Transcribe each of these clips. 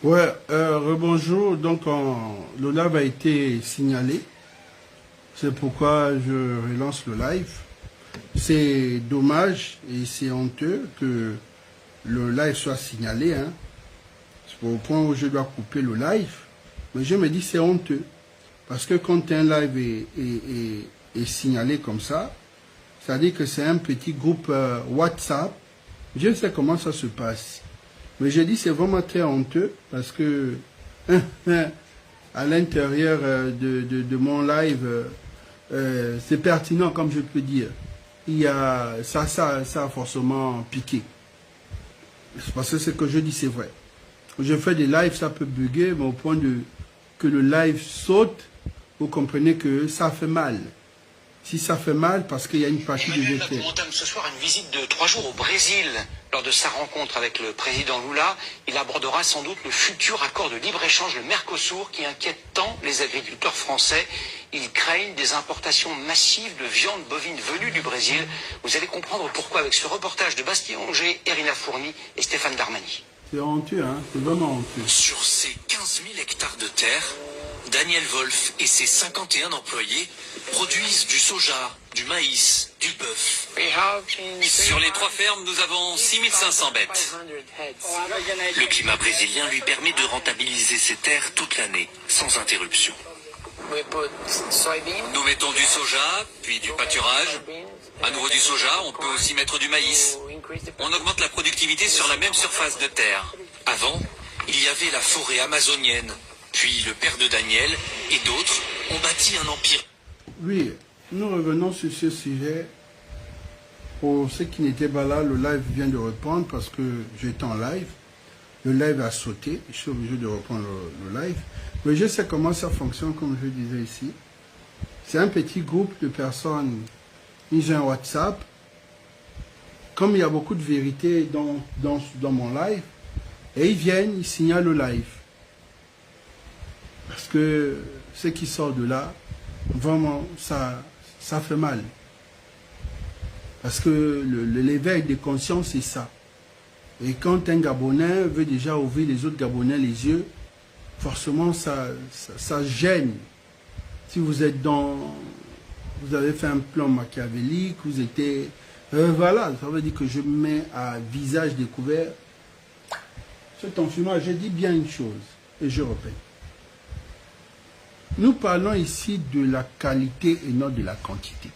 Ouais, rebonjour. Donc, le live a été signalé. C'est pourquoi je relance le live. C'est dommage et c'est honteux que le live soit signalé. Hein. C'est au point où je dois couper le live. Mais je me dis c'est honteux. Parce que quand un live est signalé comme ça dit que c'est un petit groupe WhatsApp. Je sais comment ça se passe. Mais je dis c'est vraiment très honteux parce que à l'intérieur de mon live, c'est pertinent comme je peux dire. Il y a ça a forcément piqué. Parce que ce que je dis c'est vrai. Je fais des lives, ça peut bugger, mais au point de que le live saute, vous comprenez que ça fait mal. Si ça fait mal, parce qu'il y a une partie de Emmanuel Macron entame ce soir une visite de 3 jours au Brésil. Lors de sa rencontre avec le président Lula, il abordera sans doute le futur accord de libre-échange, le Mercosur, qui inquiète tant les agriculteurs français. Ils craignent des importations massives de viande bovine venue du Brésil. Vous allez comprendre pourquoi avec ce reportage de Bastien Onger, Irina Fourni et Stéphane Darmani. C'est honteux, hein, c'est vraiment honteux. Sur ces 15 000 hectares de terre, Daniel Wolf et ses 51 employés produisent du soja, du maïs, du bœuf. Sur les 3 fermes, nous avons 6500 bêtes. Le climat brésilien lui permet de rentabiliser ses terres toute l'année, sans interruption. Nous mettons du soja, puis du pâturage. À nouveau du soja, on peut aussi mettre du maïs. On augmente la productivité sur la même surface de terre. Avant, il y avait la forêt amazonienne. Puis le père de Daniel et d'autres ont bâti un empire. Oui, nous revenons sur ce sujet. Pour ceux qui n'étaient pas là, le live vient de reprendre parce que j'étais en live. Le live a sauté, je suis obligé de reprendre le live. Mais je sais comment ça fonctionne, comme je disais ici. C'est un petit groupe de personnes, ils ont un WhatsApp. Comme il y a beaucoup de vérité dans mon live, et ils viennent, ils signalent le live. Parce que ce qui sort de là, vraiment, ça fait mal. Parce que l'éveil de conscience, c'est ça. Et quand un Gabonais veut déjà ouvrir les autres Gabonais les yeux, forcément, ça gêne. Si vous êtes vous avez fait un plan machiavélique, vous étiez... voilà, ça veut dire que je mets à visage découvert. Cet enfumage, je dis bien une chose, et je répète. Nous parlons ici de la qualité et non de la quantité.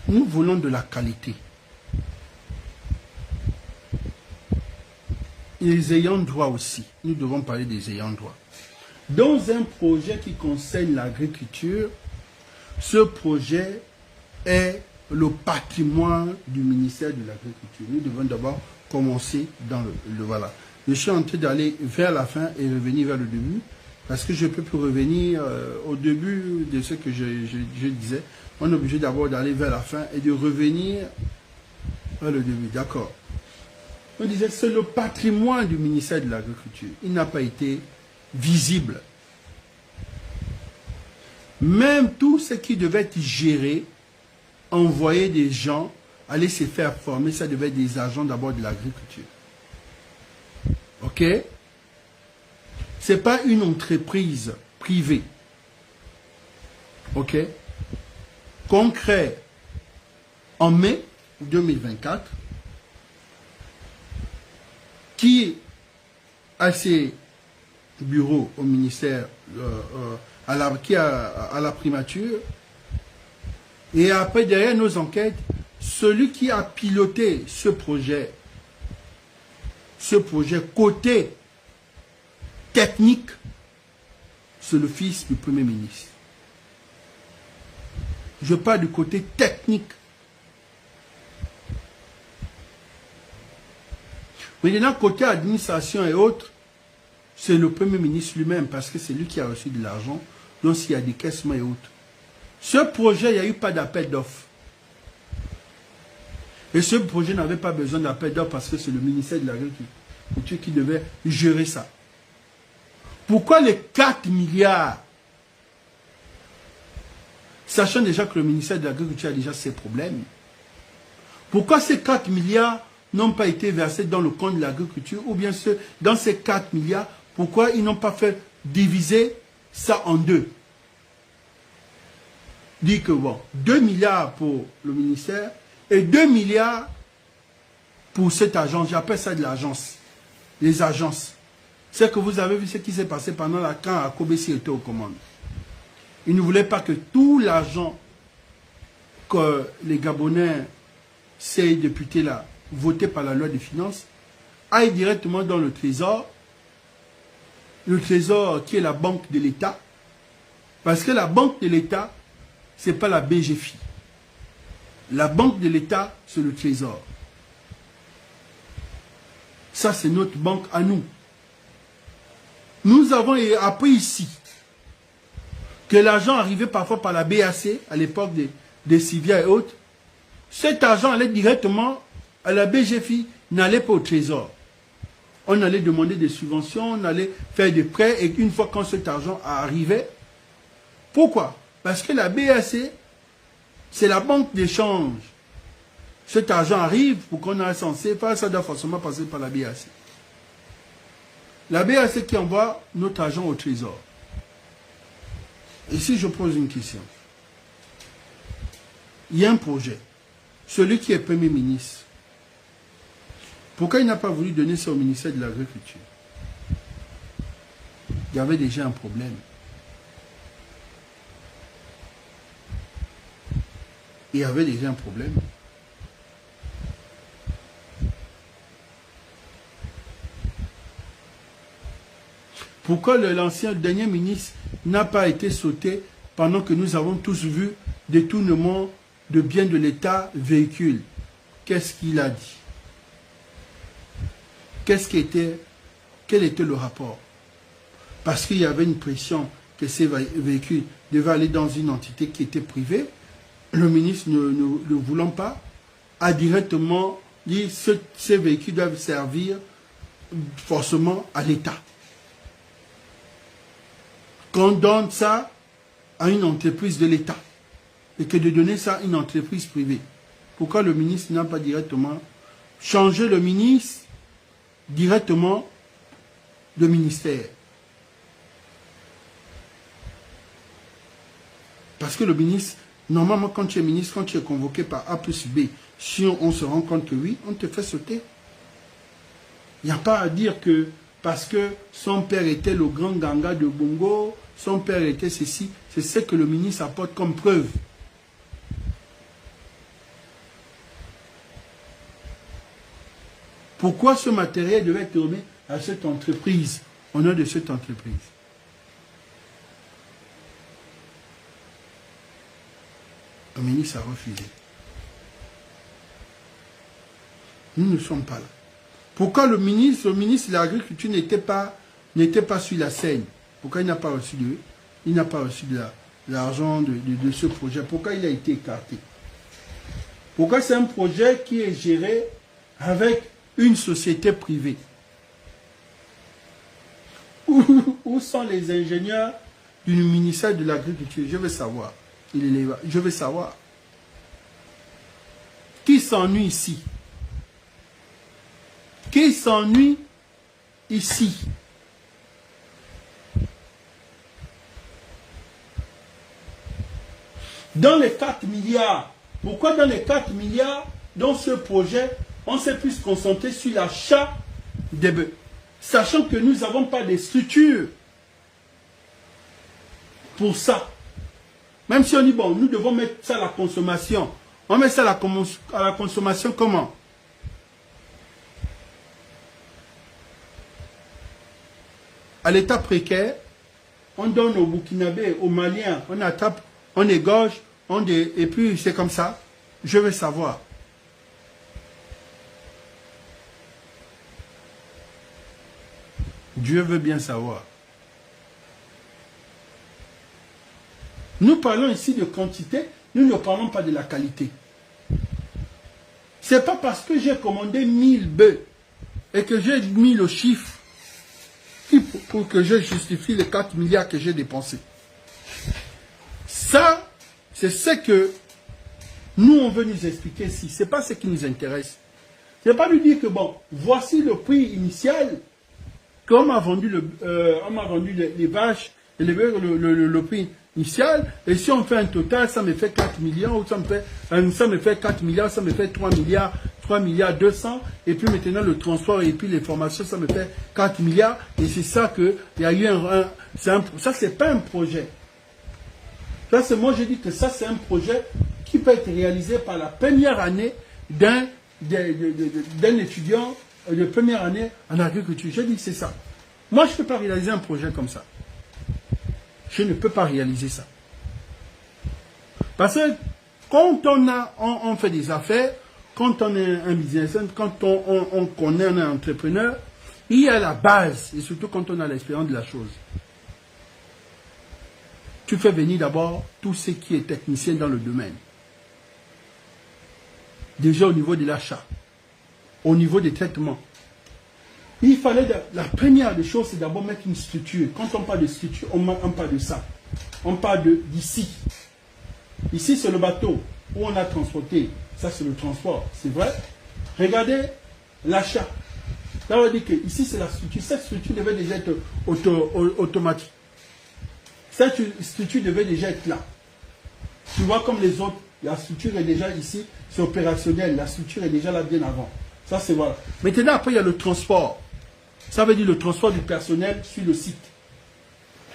Nous voulons de la qualité. Les ayants droit aussi. Nous devons parler des ayants droit. Dans un projet qui concerne l'agriculture, ce projet est le patrimoine du ministère de l'Agriculture. Nous devons d'abord commencer dans le voilà. Je suis en train d'aller vers la fin et revenir vers le début. Parce que je ne peux plus revenir au début de ce que je disais. On est obligé d'abord d'aller vers la fin et de revenir vers le début. D'accord. On disait c'est le patrimoine du ministère de l'Agriculture. Il n'a pas été visible. Même tout ce qui devait être géré, envoyer des gens, aller se faire former, ça devait être des agents d'abord de l'agriculture. Ok? Ce n'est pas une entreprise privée. Ok? Concret, en mai 2024, qui a ses bureaux au ministère, à la primature, et après, derrière nos enquêtes, celui qui a piloté ce projet côté technique, c'est le fils du Premier ministre. Je parle du côté technique. Maintenant, côté administration et autres, c'est le Premier ministre lui-même, parce que c'est lui qui a reçu de l'argent, donc s'il y a des caissements et autres. Ce projet, il n'y a eu pas d'appel d'offres. Et ce projet n'avait pas besoin d'appel d'offres parce que c'est le ministère de l'Agriculture qui devait gérer ça. Pourquoi les 4 milliards, sachant déjà que le ministère de l'Agriculture a déjà ses problèmes, pourquoi ces 4 milliards n'ont pas été versés dans le compte de l'agriculture, ou bien ceux dans ces 4 milliards, pourquoi ils n'ont pas fait diviser ça en deux? Dit que bon, 2 milliards pour le ministère et 2 milliards pour cette agence. J'appelle ça de l'agence. Les agences. C'est que vous avez vu ce qui s'est passé pendant quand Akobesi était aux commandes. Il ne voulait pas que tout l'argent que les Gabonais, ces députés-là, votés par la loi des finances, aille directement dans le trésor qui est la banque de l'État, parce que la banque de l'État, ce n'est pas la BGFI. La banque de l'État, c'est le trésor. Ça, c'est notre banque à nous. Nous avons appris ici que l'argent arrivait parfois par la BAC, à l'époque des Sivia et autres. Cet argent allait directement à la BGFI, n'allait pas au trésor. On allait demander des subventions, on allait faire des prêts, et une fois quand cet argent arrivait, pourquoi? Parce que la BAC, c'est la banque d'échange. Cet argent arrive pour qu'on ait censé faire, ça doit forcément passer par la BAC. La BAC qui envoie notre argent au trésor. Ici, je pose une question. Il y a un projet. Celui qui est Premier ministre, pourquoi il n'a pas voulu donner ça au ministère de l'Agriculture? Il y avait déjà un problème. Il y avait déjà un problème. Pourquoi l'ancien dernier ministre n'a pas été sauté pendant que nous avons tous vu détournement de biens de l'État véhicules? Qu'est-ce qu'il a dit? Quel était le rapport? Parce qu'il y avait une pression que ces véhicules devaient aller dans une entité qui était privée. Le ministre, ne voulant pas, a directement dit que ces véhicules doivent servir forcément à l'État. Qu'on donne ça à une entreprise de l'État et que de donner ça à une entreprise privée. Pourquoi le ministre n'a pas directement changé le ministre directement de ministère? Parce que le ministre, normalement quand tu es ministre, quand tu es convoqué par A plus B, si on se rend compte que oui, on te fait sauter. Il n'y a pas à dire que parce que son père était le grand ganga de Bongo, son père était ceci, c'est ce que le ministre apporte comme preuve. Pourquoi ce matériel devait être remis à cette entreprise, au nom de cette entreprise? Le ministre a refusé. Nous ne sommes pas là. Pourquoi le ministre de l'Agriculture n'était pas sur la scène? Pourquoi il n'a pas reçu de l'argent de ce projet? Pourquoi il a été écarté? Pourquoi c'est un projet qui est géré avec une société privée? Où sont les ingénieurs du ministère de l'Agriculture? Je veux savoir. Je veux savoir. Qui s'ennuie ici? Qui s'ennuie ici? Dans les 4 milliards, pourquoi dans les 4 milliards, dans ce projet, on s'est plus concentré sur l'achat des bœufs, sachant que nous n'avons pas de structure pour ça. Même si on dit, bon, nous devons mettre ça à la consommation. On met ça à la consommation comment? À l'état précaire, on donne aux Burkinabés, aux Maliens, on attrape, on égorge, et puis c'est comme ça. Je veux savoir. Dieu veut bien savoir. Nous parlons ici de quantité, nous ne parlons pas de la qualité. Ce n'est pas parce que j'ai commandé 1000 bœufs et que j'ai mis le chiffre pour que je justifie les 4 milliards que j'ai dépensés. Ça, c'est ce que nous, on veut nous expliquer ici. Ce n'est pas ce qui nous intéresse. C'est pas lui dire que bon, voici le prix initial qu'on m'a vendu, on m'a vendu les vaches, le prix initial, et si on fait un total, ça me fait 4 millions, ou ça me fait 4 milliards, ça me fait 3 milliards 200, et puis maintenant le transport et puis les formations, ça me fait 4 milliards, et c'est ça que, il y a eu ça c'est pas un projet. Ça c'est, moi je dis que ça c'est un projet qui peut être réalisé par la première année d'un étudiant de première année en agriculture. Je dis que c'est ça. Moi je ne peux pas réaliser un projet comme ça. Je ne peux pas réaliser ça. Parce que quand on fait des affaires, quand on est un businessman, quand on connaît un entrepreneur, il y a la base, et surtout quand on a l'expérience de la chose. Tu fais venir d'abord tout ce qui est technicien dans le domaine. Déjà au niveau de l'achat, au niveau des traitements. Il fallait, la première des choses, c'est d'abord mettre une structure. Quand on parle de structure, on parle de ça. On parle d'ici. Ici, c'est le bateau où on a transporté. Ça, c'est le transport. C'est vrai. Regardez l'achat. Là, on va dire que ici, c'est la structure. Cette structure devait déjà être automatique. Cette structure devait déjà être là. Tu vois, comme les autres, la structure est déjà ici. C'est opérationnel. La structure est déjà là bien avant. Ça, c'est voilà. Maintenant, après, il y a le transport. Ça veut dire le transport du personnel sur le site.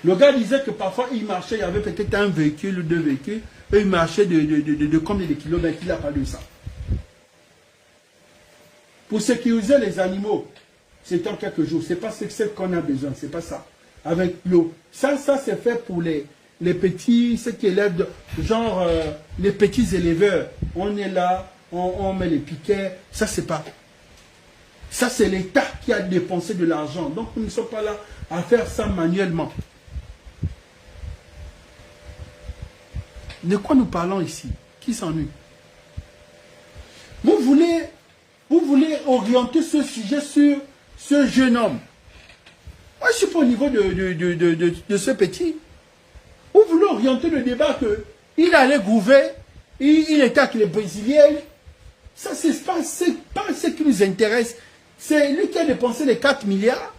Le gars disait que parfois, il marchait, il y avait peut-être un véhicule ou deux véhicules, et il marchait de combien de kilomètres, il n'a pas de ça. Pour sécuriser les animaux, c'est en quelques jours. Ce n'est pas ce qu'on a besoin, c'est pas ça. Avec l'eau. Ça c'est fait pour les petits, ceux qui élèvent, genre les petits éleveurs. On est là, on met les piquets, ça c'est pas. Ça, c'est l'État qui a dépensé de l'argent. Donc, nous ne sommes pas là à faire ça manuellement. De quoi nous parlons ici? Qui s'ennuie? Vous voulez orienter ce sujet sur ce jeune homme. Moi, je ne suis pas au niveau de ce petit. Vous voulez orienter le débat qu'il allait gouver, il était avec les Brésiliens. Ça, ce n'est pas ce qui nous intéresse. C'est lui qui a dépensé les 4 milliards.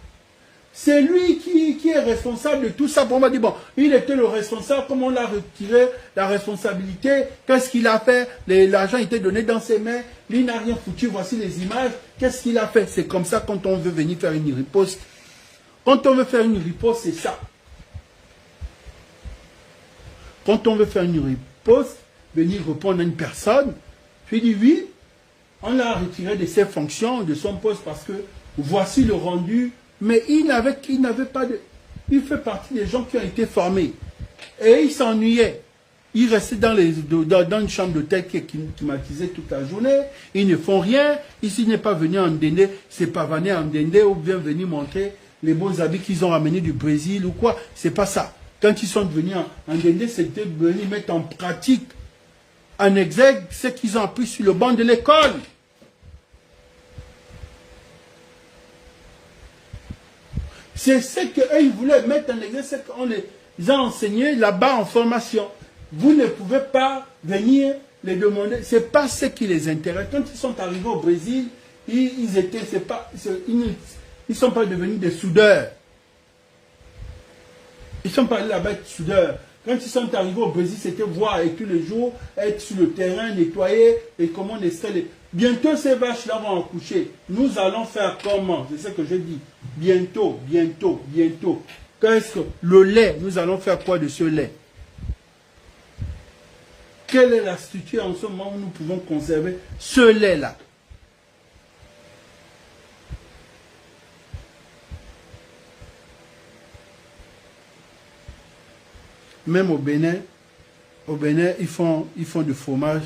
C'est lui qui est responsable de tout ça. Bon, on m'a dit, bon, il était le responsable. Comment on l'a retiré la responsabilité? Qu'est-ce qu'il a fait? L'argent était donné dans ses mains. Lui n'a rien foutu. Voici les images. Qu'est-ce qu'il a fait? C'est comme ça quand on veut venir faire une riposte. Quand on veut faire une riposte, c'est ça. Quand on veut faire une riposte, venir répondre à une personne, je dis oui. On l'a retiré de ses fonctions, de son poste, parce que voici le rendu. Mais il n'avait pas de... Il fait partie des gens qui ont été formés. Et il s'ennuyait. Il restait dans une chambre d'hôtel qui est climatisée toute la journée. Ils ne font rien. Ici, il n'est pas venu en Ndende, c'est pas venu en Ndende, ou bien venir montrer les beaux habits qu'ils ont ramenés du Brésil ou quoi. C'est pas ça. Quand ils sont venus en Ndende, c'était venir mettre en pratique, en exergue, ce qu'ils ont appris sur le banc de l'école. C'est ce qu'eux, ils voulaient mettre en exergue, c'est qu'on les a enseignés là-bas en formation. Vous ne pouvez pas venir les demander. Ce n'est pas ce qui les intéresse. Quand ils sont arrivés au Brésil, ils ne sont pas devenus des soudeurs. Ils ne sont pas allés là-bas être soudeurs. Quand ils sont arrivés au Brésil, c'était voir et tous les jours, être sur le terrain, nettoyer et comment installer. Bientôt, ces vaches-là vont accoucher. Nous allons faire comment? C'est ce que je dis. Bientôt, bientôt, bientôt. Qu'est-ce que le lait? Nous allons faire quoi de ce lait? Quelle est la structure en ce moment où nous pouvons conserver ce lait-là? Même au Bénin, ils font du fromage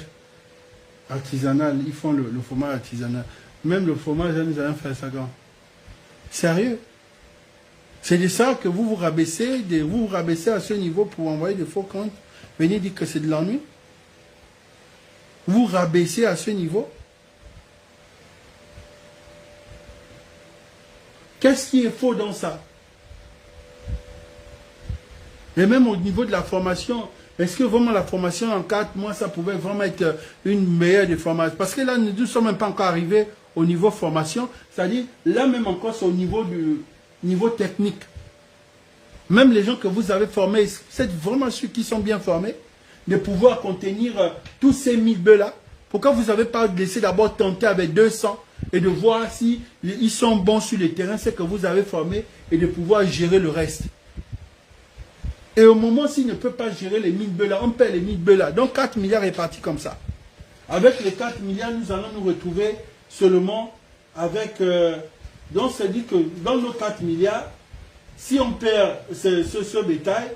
artisanal. Ils font le fromage artisanal. Même le fromage, nous allons faire ça quand? Sérieux? C'est de ça que vous vous rabaissez à ce niveau pour envoyer des faux comptes, venir dire que c'est de l'ennui? Vous rabaissez à ce niveau? Qu'est-ce qui est faux dans ça? Et même au niveau de la formation, est-ce que vraiment la formation en 4 mois, ça pouvait vraiment être une meilleure des formations? Parce que là, nous ne sommes même pas encore arrivés au niveau formation, c'est-à-dire, là même encore, c'est au niveau technique. Même les gens que vous avez formés, c'est vraiment ceux qui sont bien formés, de pouvoir contenir tous ces 1000 bœufs-là. Pourquoi vous n'avez pas laissé d'abord tenter avec 200 et de voir si ils sont bons sur le terrain, c'est que vous avez formé, et de pouvoir gérer le reste. Et au moment s'il ne peut pas gérer les 1000 bœufs-là, on perd les 1000 bœufs-là. Donc 4 milliards est parti comme ça. Avec les 4 milliards, nous allons nous retrouver seulement avec... donc, c'est dit que dans nos 4 milliards, si on perd ce bétail,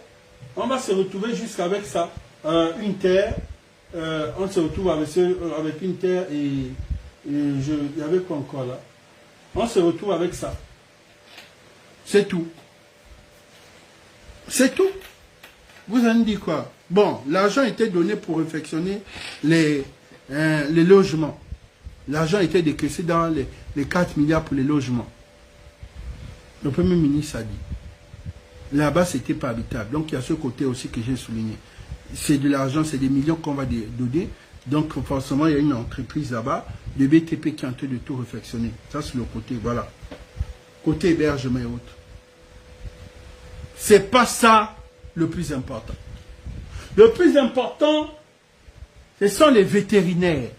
on va se retrouver jusqu'avec ça. Une terre, on se retrouve avec une terre et il y avait quoi encore là? On se retrouve avec ça. C'est tout. C'est tout. Vous allez me dire quoi? Bon, l'argent était donné pour réfectionner les logements. L'argent était décaissé dans les 4 milliards pour les logements. Le Premier ministre a dit. Là-bas, c'était pas habitable. Donc, il y a ce côté aussi que j'ai souligné. C'est de l'argent, c'est des millions qu'on va donner. Donc, forcément, il y a une entreprise là-bas, de BTP, qui est en train de tout réfectionner. Ça, c'est le côté, voilà. Côté hébergement et autres. C'est pas ça le plus important. Le plus important, ce sont les vétérinaires.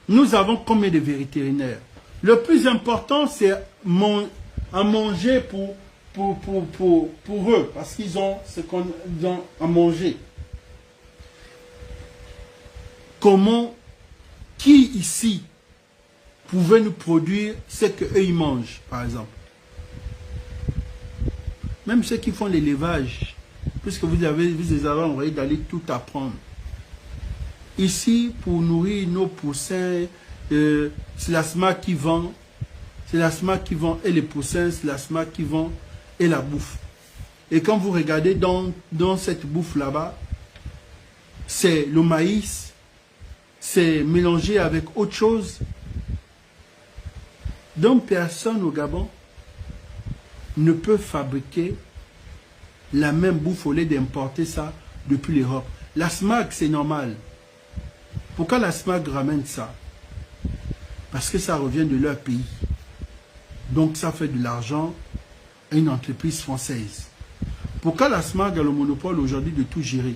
Nous avons combien de vétérinaires? Le plus important, c'est à manger pour eux, parce qu'ils ont ce qu'on a à manger. Comment, qui ici pouvait nous produire ce qu'eux ils mangent, par exemple? Même ceux qui font l'élevage, puisque vous les avez envoyés d'aller tout apprendre. Ici, pour nourrir nos poussins, c'est la SMAC qui vend. C'est la SMAC qui vend et les poussins, c'est la SMAC qui vend et la bouffe. Et quand vous regardez dans cette bouffe là-bas, c'est le maïs, c'est mélangé avec autre chose. Donc personne au Gabon ne peut fabriquer la même bouffe au lieu d'importer ça depuis l'Europe. La SMAC, c'est normal. Pourquoi la SMAC ramène ça? Parce que ça revient de leur pays. Donc ça fait de l'argent à une entreprise française. Pourquoi la SMAC a le monopole aujourd'hui de tout gérer?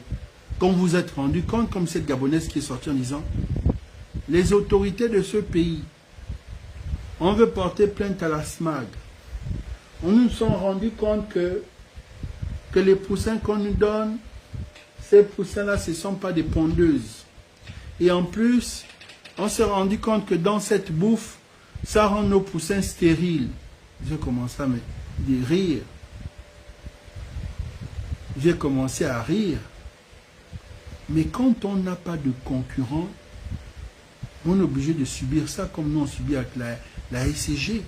Quand vous vous êtes rendu compte, comme cette Gabonaise qui est sortie en disant, les autorités de ce pays, on veut porter plainte à la SMAC. On nous sommes rendus compte que les poussins qu'on nous donne, ces poussins-là, ce ne sont pas des pondeuses. Et en plus, on s'est rendu compte que dans cette bouffe, ça rend nos poussins stériles. J'ai commencé à rire. J'ai commencé à rire. Mais quand on n'a pas de concurrent, on est obligé de subir ça comme nous on subit avec la SCG.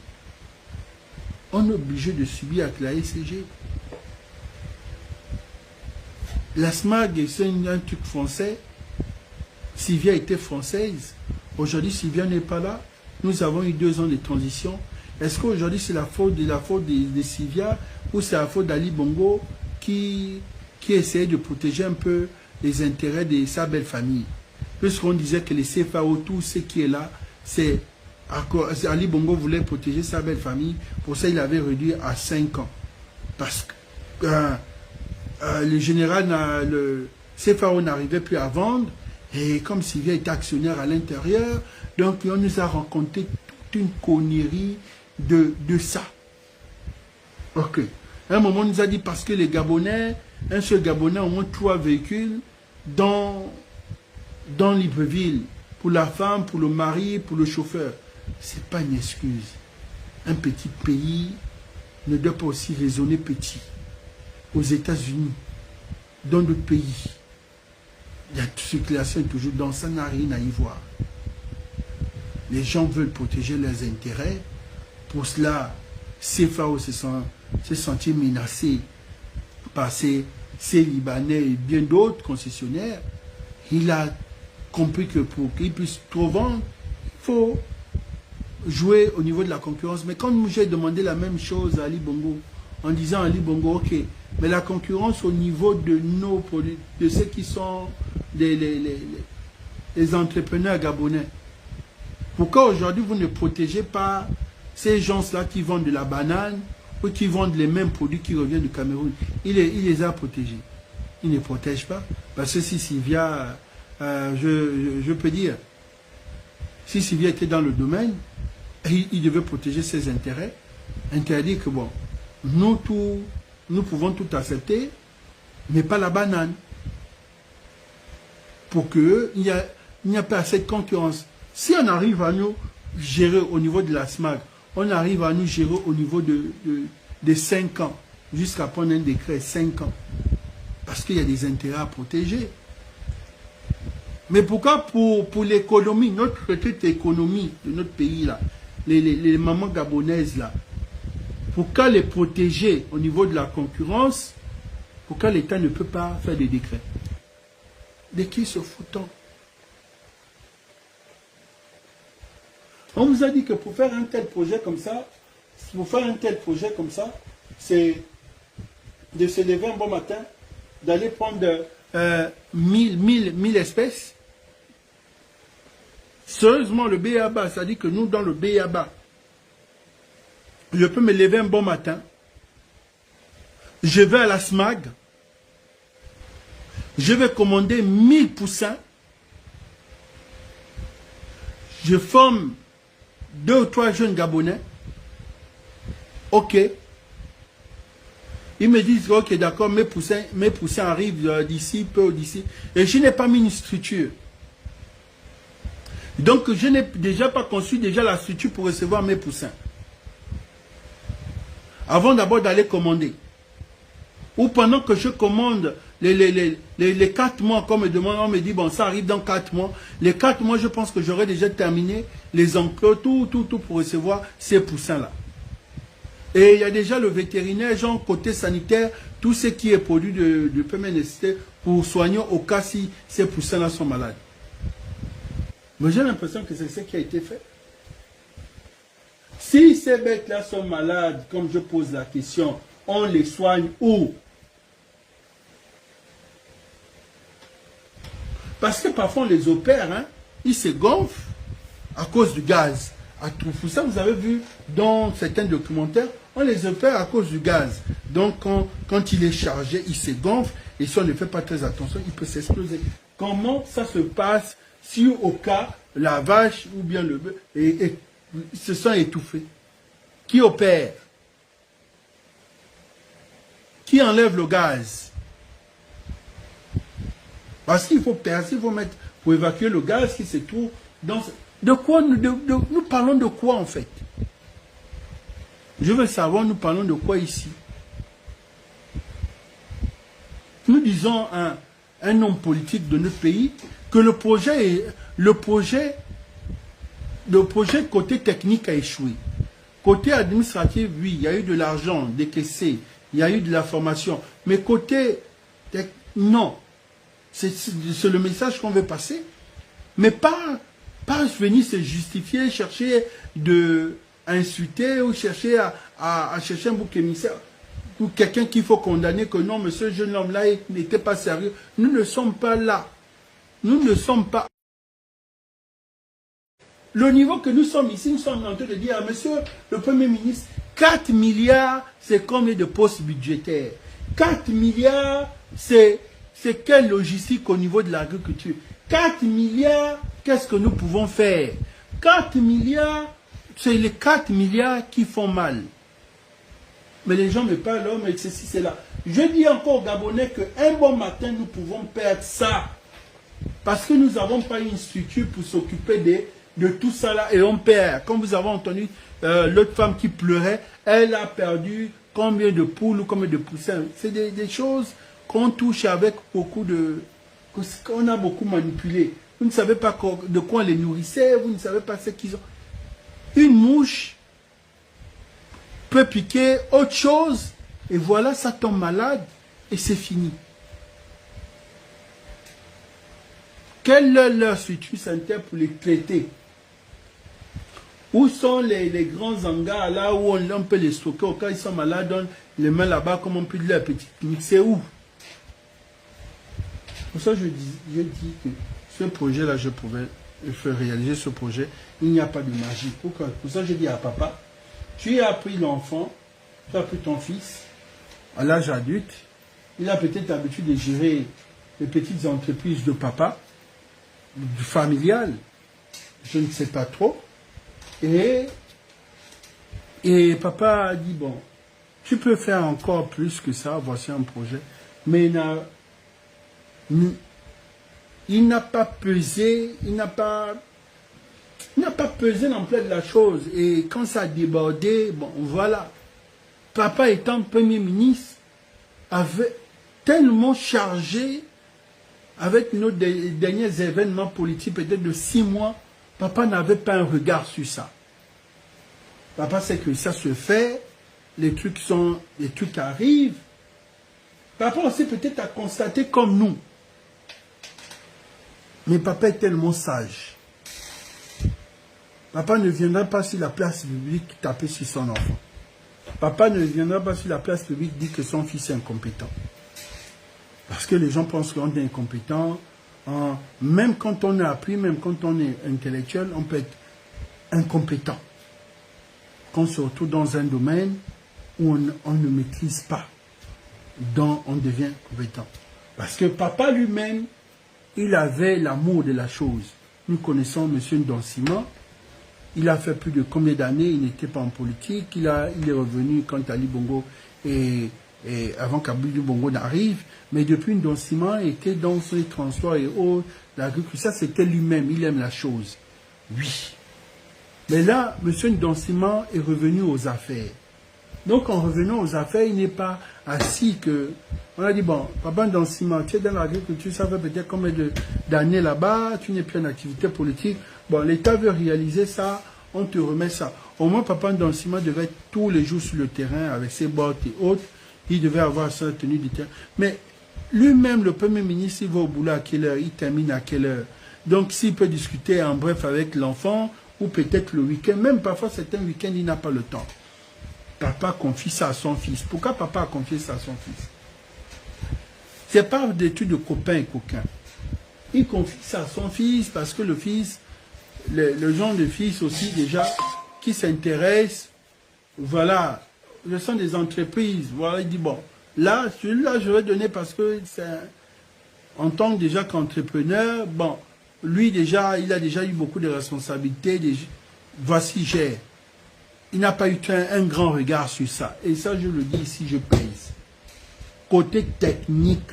On est obligé de subir avec la SCG. La SMAG, c'est un truc français. Sylvia était française. Aujourd'hui, Sylvia n'est pas là. Nous avons eu 2 ans de transition. Est-ce qu'aujourd'hui, c'est la faute de Sylvia ou c'est la faute d'Ali Bongo qui essayait de protéger un peu les intérêts de sa belle famille? Puisqu'on disait que les CFAO, tout ce qui est là, c'est Ali Bongo voulait protéger sa belle famille. Pour ça, il avait réduit à 5 ans. Parce que le général, le CFAO n'arrivait plus à vendre. Et comme Sylvia était actionnaire à l'intérieur, donc on nous a raconté toute une connerie de ça. Ok. À un moment, on nous a dit parce que les Gabonais, un seul Gabonais, au moins 3 véhicules dans Libreville, pour la femme, pour le mari, pour le chauffeur. Ce n'est pas une excuse. Un petit pays ne doit pas aussi raisonner petit. Aux États-Unis, dans d'autres pays, la circulation est toujours dans ça, n'a rien à y voir. Les gens veulent protéger leurs intérêts. Pour cela, CFAO s'est senti menacé par ces Libanais et bien d'autres concessionnaires. Il a compris que pour qu'ils puissent trop vendre, il faut jouer au niveau de la concurrence. Mais quand j'ai demandé la même chose à Ali Bongo, en disant à Ali Bongo, ok, mais la concurrence au niveau de nos produits, de ceux qui sont les entrepreneurs gabonais, Pourquoi aujourd'hui vous ne protégez pas ces gens-là qui vendent de la banane ou qui vendent les mêmes produits qui reviennent du Cameroun? Il les a protégés. Il ne les protège pas. Parce que si Sylvia, je peux dire, si Sylvia était dans le domaine, il devait protéger ses intérêts. Interdire que bon, nous pouvons tout accepter, mais pas la banane. Pour qu'il n'y a pas assez de concurrence. Si on arrive à nous gérer au niveau de la SMAG, on arrive à nous gérer au niveau des 5 ans, jusqu'à prendre un décret 5 ans. Parce qu'il y a des intérêts à protéger. Mais pourquoi pour l'économie, notre petite économie de notre pays, là, les mamans gabonaises, là, pourquoi les protéger au niveau de la concurrence? Pourquoi l'État ne peut pas faire des décrets? De qui se fout-on? On vous a dit que pour faire un tel projet comme ça, c'est de se lever un bon matin, d'aller prendre 1000 espèces. Sérieusement, le BABA, ça dit que nous, dans le BABA, je peux me lever un bon matin, je vais à la SMAG, je vais commander 1000 poussins, je forme 2 ou 3 jeunes Gabonais, ok, ils me disent, ok, d'accord, mes poussins arrivent d'ici, peu d'ici, et je n'ai pas mis une structure. Donc, je n'ai déjà pas conçu la structure pour recevoir mes poussins. Avant d'abord d'aller commander. Ou pendant que je commande les 4 mois, comme on me dit, bon, ça arrive dans 4 mois. Les 4 mois, je pense que j'aurai déjà terminé les enclos, tout pour recevoir ces poussins-là. Et il y a déjà le vétérinaire, genre côté sanitaire, tout ce qui est produit de première nécessité pour soigner au cas si ces poussins-là sont malades. Mais j'ai l'impression que c'est ce qui a été fait. Si ces bêtes-là sont malades, comme je pose la question, on les soigne où? Parce que parfois on les opère, hein, ils se gonflent à cause du gaz. Pour ça, vous avez vu dans certains documentaires, on les opère à cause du gaz. Donc quand il est chargé, il se gonfle et si on ne fait pas très attention, il peut s'exploser. Comment ça se passe si au cas la vache ou bien le bœuf se sont étouffés? Qui opère? Qui enlève le gaz? Parce qu'il faut percer, il faut mettre pour évacuer le gaz qui se trouve dans... De quoi nous parlons de quoi en fait? Je veux savoir, nous parlons de quoi ici? Nous disons à un homme politique de notre pays que le projet côté technique a échoué. Côté administratif, oui, il y a eu de l'argent décaissé, il y a eu de la formation. Mais côté non. C'est le message qu'on veut passer. Mais pas venir se justifier, chercher à insulter ou chercher à chercher un bouc émissaire ou quelqu'un qu'il faut condamner que non, mais ce jeune homme-là n'était pas sérieux. Nous ne sommes pas là. Nous ne sommes pas... Le niveau que nous sommes ici, nous sommes en train de dire à monsieur le Premier ministre, 4 milliards, c'est combien de postes budgétaires? 4 milliards, c'est quelle logistique au niveau de l'agriculture? 4 milliards, qu'est-ce que nous pouvons faire? 4 milliards, c'est les 4 milliards qui font mal. Mais les gens me parlent, oh, mais ceci, c'est là. Je dis encore aux Gabonais qu'un bon matin, nous pouvons perdre ça. Parce que nous n'avons pas une structure pour s'occuper de tout ça là et on perd. Comme vous avez entendu l'autre femme qui pleurait, elle a perdu combien de poules ou combien de poussins. C'est des choses qu'on touche avec beaucoup de... qu'on a beaucoup manipulé. Vous ne savez pas de quoi on les nourrissait, vous ne savez pas ce qu'ils ont. Une mouche peut piquer autre chose et voilà, ça tombe malade et c'est fini. Quelle est leur structure sanitaire pour les traiter? Où sont les grands hangars là où on peut les stocker au cas où ils sont malades, on les met là-bas comme on peut dire leur petite clinique? C'est où? Pour ça je dis que ce projet-là, je pouvais il faut réaliser ce projet. Il n'y a pas de magie. Pour ça, je dis à papa, tu as pris l'enfant, tu as pris ton fils à l'âge adulte, il a peut-être l'habitude de gérer les petites entreprises de papa, du familial, je ne sais pas trop. Et papa a dit, bon, tu peux faire encore plus que ça, voici un projet. Mais il n'a pas pesé, il n'a pas pesé l'ampleur de la chose. Et quand ça a débordé, bon, voilà. Papa étant Premier ministre, avait tellement chargé avec nos derniers événements politiques, peut-être de 6 mois, papa n'avait pas un regard sur ça. Papa sait que ça se fait, les trucs arrivent. Papa aussi peut-être a constaté comme nous. Mais papa est tellement sage. Papa ne viendra pas sur la place publique taper sur son enfant. Papa ne viendra pas sur la place publique dire que son fils est incompétent. Parce que les gens pensent qu'on est incompétent. Même quand on a appris, même quand on est intellectuel, on peut être incompétent. Quand surtout dans un domaine où on ne maîtrise pas, dont on devient compétent. Parce que papa lui-même, il avait l'amour de la chose. Nous connaissons M. Ndonsima. Il a fait plus de combien d'années, il n'était pas en politique. Il est revenu quand Ali Bongo et avant qu'Abdou Bongo n'arrive. Mais depuis Ndonsima, il était dans ses transports et autres, l'agriculture. Ça, c'était lui-même. Il aime la chose. Oui. Mais là, M. Ndonsima est revenu aux affaires. Donc, en revenant aux affaires, il n'est pas assis que... On a dit, bon, papa Ndonsima, tu es dans l'agriculture, ça fait peut-être combien d'années là-bas, tu n'es plus en activité politique. Bon, l'État veut réaliser ça, on te remet ça. Au moins, papa Ndonsima devait être tous les jours sur le terrain avec ses bottes et autres. Il devait avoir sa tenue du terrain. Mais lui-même, le Premier ministre, il va au boulot à quelle heure, il termine à quelle heure. Donc, s'il peut discuter en bref avec l'enfant, ou peut-être le week-end, même parfois certains week-ends, il n'a pas le temps. Papa confie ça à son fils. Pourquoi papa a confié ça à son fils? C'est pas des trucs de copains et coquins. Il confie ça à son fils parce que le fils, le genre de fils aussi déjà, qui s'intéresse, voilà, ce sont des entreprises. Voilà, il dit, bon, là, celui-là, je vais donner parce que c'est en tant que déjà qu'entrepreneur, bon, lui déjà, il a déjà eu beaucoup de responsabilités, voici, gère. Il n'a pas eu un grand regard sur ça. Et ça, je le dis ici, je pèse. Côté technique,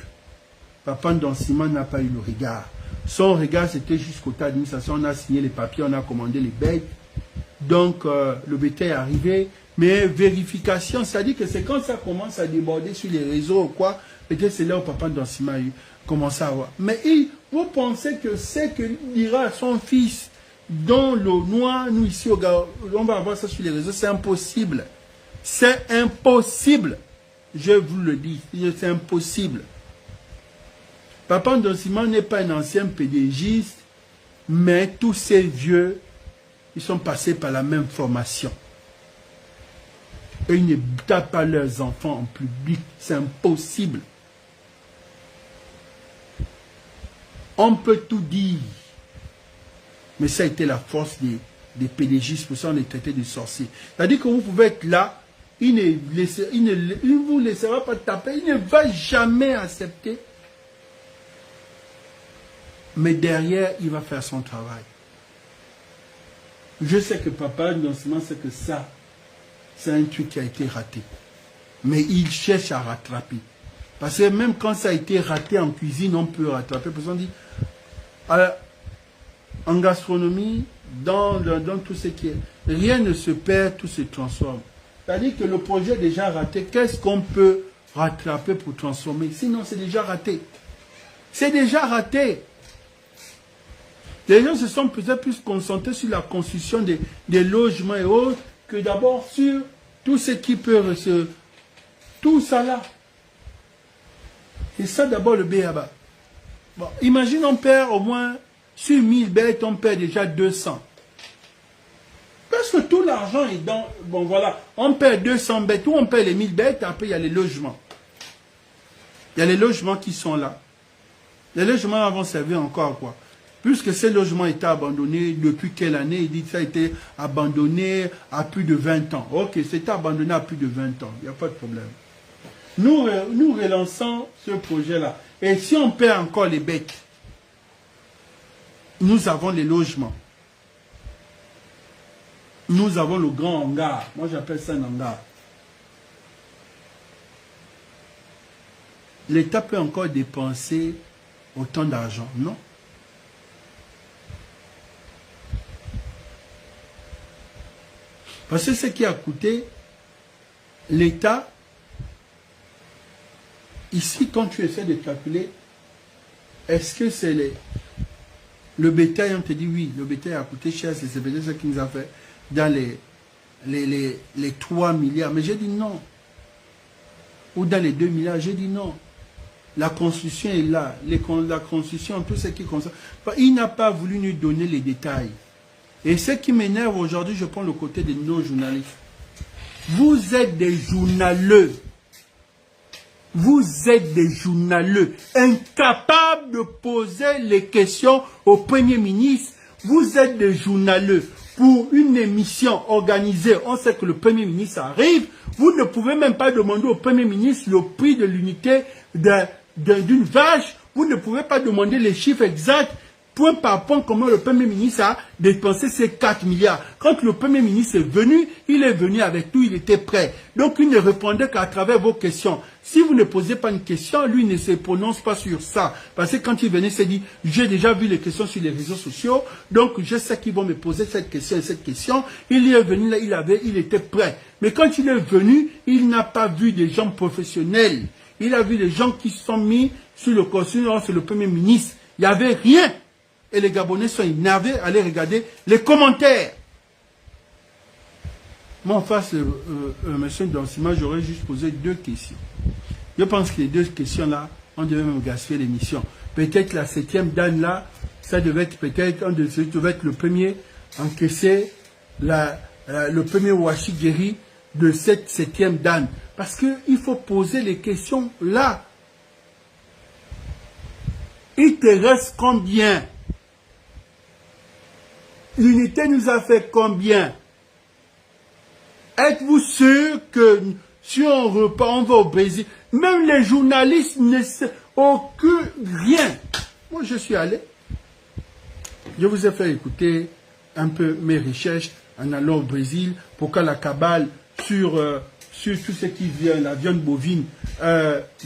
papa Ndonsima n'a pas eu le regard. Son regard, c'était juste côté administration. On a signé les papiers, on a commandé les bêtes. Donc, le bétail est arrivé. Mais vérification, c'est-à-dire que c'est quand ça commence à déborder sur les réseaux ou quoi, peut-être c'est là où papa Ndonsima a commencé à avoir. Mais vous pensez que c'est qu'il dira à son fils, dans l'eau noire, nous ici, on va avoir ça sur les réseaux, c'est impossible. C'est impossible. Je vous le dis, c'est impossible. Papa Ndonsima n'est pas un ancien PDGiste, mais tous ces vieux, ils sont passés par la même formation. Et ils ne tapent pas leurs enfants en public, c'est impossible. On peut tout dire. Mais ça a été la force des PDGistes, pour ça on est traité de sorciers. C'est-à-dire que vous pouvez être là, il ne vous laissera pas taper, il ne va jamais accepter. Mais derrière, il va faire son travail. Je sais que papa, non seulement c'est que ça, c'est un truc qui a été raté. Mais il cherche à rattraper. Parce que même quand ça a été raté en cuisine, on peut rattraper. Parce qu'on dit, en gastronomie, dans tout ce qui est, rien ne se perd, tout se transforme. C'est-à-dire que le projet est déjà raté. Qu'est-ce qu'on peut rattraper pour transformer? Sinon, c'est déjà raté. C'est déjà raté. Les gens se sont peut-être plus concentrés sur la construction des logements et autres que d'abord sur tout ce qui peut se... Tout ça là. Et ça d'abord le B.A.B.A. Bon, imagine on perd au moins sur 1000 bêtes, on perd déjà 200. Parce que tout l'argent est dans... Bon voilà, on perd 200 bêtes, ou on perd les 1000 bêtes, après il y a les logements. Il y a les logements qui sont là. Les logements vont servir encore à quoi? puisque ces logements étaient abandonnés depuis quelle année? Il dit que ça a été abandonné à plus de 20 ans. Ok, c'était abandonné à plus de 20 ans, il n'y a pas de problème. Nous relançons ce projet-là. Et si on perd encore les bêtes, nous avons les logements. Nous avons le grand hangar. Moi, j'appelle ça un hangar. L'État peut encore dépenser autant d'argent, non? Parce que ce qui a coûté, l'État, ici, quand tu essaies de calculer, est-ce que c'est le bétail, on te dit oui, le bétail a coûté cher, c'est peut-être ce qui nous a fait dans les 3 milliards. Mais j'ai dit non. Ou dans les 2 milliards, j'ai dit non. La construction est là. La construction, tout ce qui concerne. Il n'a pas voulu nous donner les détails. Et ce qui m'énerve aujourd'hui, je prends le côté de nos journalistes. Vous êtes des journaleux. Vous êtes des journaleux, incapables de poser les questions au Premier ministre. Vous êtes des journaleux. Pour une émission organisée, on sait que le Premier ministre arrive. Vous ne pouvez même pas demander au Premier ministre le prix de l'unité d'une vache. Vous ne pouvez pas demander les chiffres exacts, point par point, comment le Premier ministre a dépensé ces 4 milliards. Quand le Premier ministre est venu, il est venu avec tout, il était prêt. Donc, il ne répondait qu'à travers vos questions. Si vous ne posez pas une question, lui ne se prononce pas sur ça. Parce que quand il venait, il s'est dit, j'ai déjà vu les questions sur les réseaux sociaux, donc je sais qu'ils vont me poser cette question et cette question. Il est venu là, il était prêt. Mais quand il est venu, il n'a pas vu des gens professionnels. Il a vu des gens qui sont mis sur le costume, sur le Premier ministre. Il n'y avait rien. Et les Gabonais sont énervés, allez regarder les commentaires. Moi, en face, monsieur Dansima, j'aurais juste posé 2 questions. Je pense que les 2 questions-là, on devait même gaspiller l'émission. Peut-être la 7e Dan là, ça devait être peut-être, on devait être le premier encaissé, le premier Washi guéri de cette 7e Dan. Parce qu'il faut poser les questions là. Il te reste combien? L'unité nous a fait combien? Êtes-vous sûr que si on repart, on va au Brésil? Même les journalistes ne savent rien. Moi, je suis allé. Je vous ai fait écouter un peu mes recherches en allant au Brésil. Pourquoi la cabale sur tout ce qui vient, la viande bovine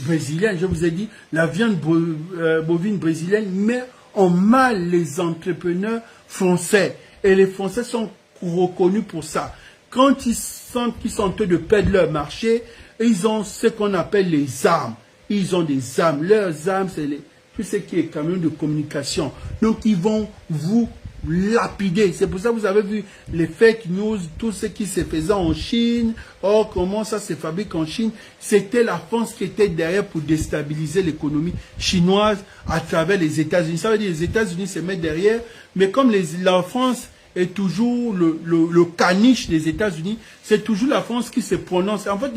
brésilienne. Je vous ai dit, la viande bovine brésilienne met en mal les entrepreneurs français. Et les Français sont reconnus pour ça. Quand ils sentent qu'ils sont en train de perdre leur marché, ils ont ce qu'on appelle les armes. Ils ont des armes. Leurs armes, c'est tout ce qui est camion de communication. Donc, ils vont vous lapider. C'est pour ça que vous avez vu les fake news, tout ce qui se faisait en Chine. Oh, comment ça se fabrique en Chine? C'était la France qui était derrière pour déstabiliser l'économie chinoise à travers les États-Unis. Ça veut dire que les États-Unis se mettent derrière, mais comme la France est toujours le caniche des États-Unis, c'est toujours la France qui se prononce. En fait,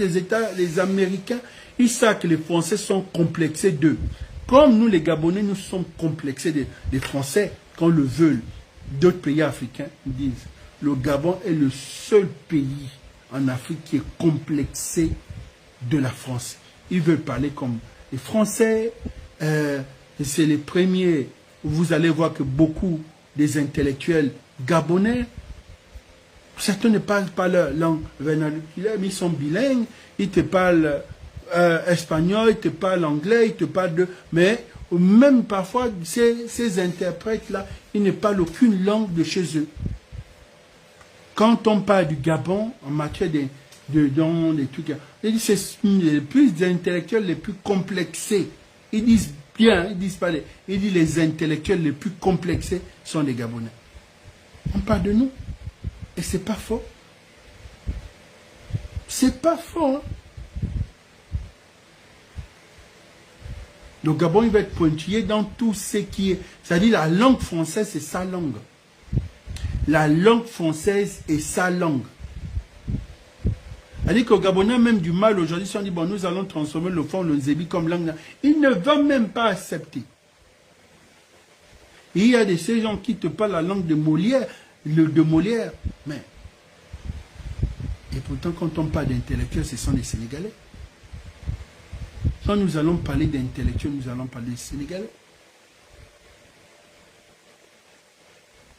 les Américains, ils savent que les Français sont complexés d'eux. Comme nous, les Gabonais, nous sommes complexés des Français, quand le veulent. D'autres pays africains disent, le Gabon est le seul pays en Afrique qui est complexé de la France. Ils veulent parler comme les Français, c'est les premiers. Vous allez voir que beaucoup des intellectuels gabonais, certains ne parlent pas leur langue vernaculaire, mais ils sont bilingues, ils te parlent espagnol, ils te parlent anglais, ils te parlent mais même parfois, ces interprètes-là, ils ne parlent aucune langue de chez eux. Quand on parle du Gabon, en matière de dons, des trucs, c'est les plus intellectuels les plus complexés. Ils disent bien, ils disent pas ils disent les intellectuels les plus complexés sont les Gabonais. On parle de nous. Et c'est pas faux. C'est pas faux. Hein? Le Gabon, il va être pointillé dans tout ce qui est... C'est-à-dire la langue française, c'est sa langue. La langue française est sa langue. C'est-à-dire qu'au Gabonais, même du mal aujourd'hui, si on dit, bon, nous allons transformer le fond, le zébi comme langue, il ne va même pas accepter. Et il y a de ces gens qui te parlent la langue de Molière, mais... Et pourtant, quand on parle d'intellectuels, ce sont les Sénégalais. Quand nous allons parler d'intellectuels, nous allons parler des Sénégalais.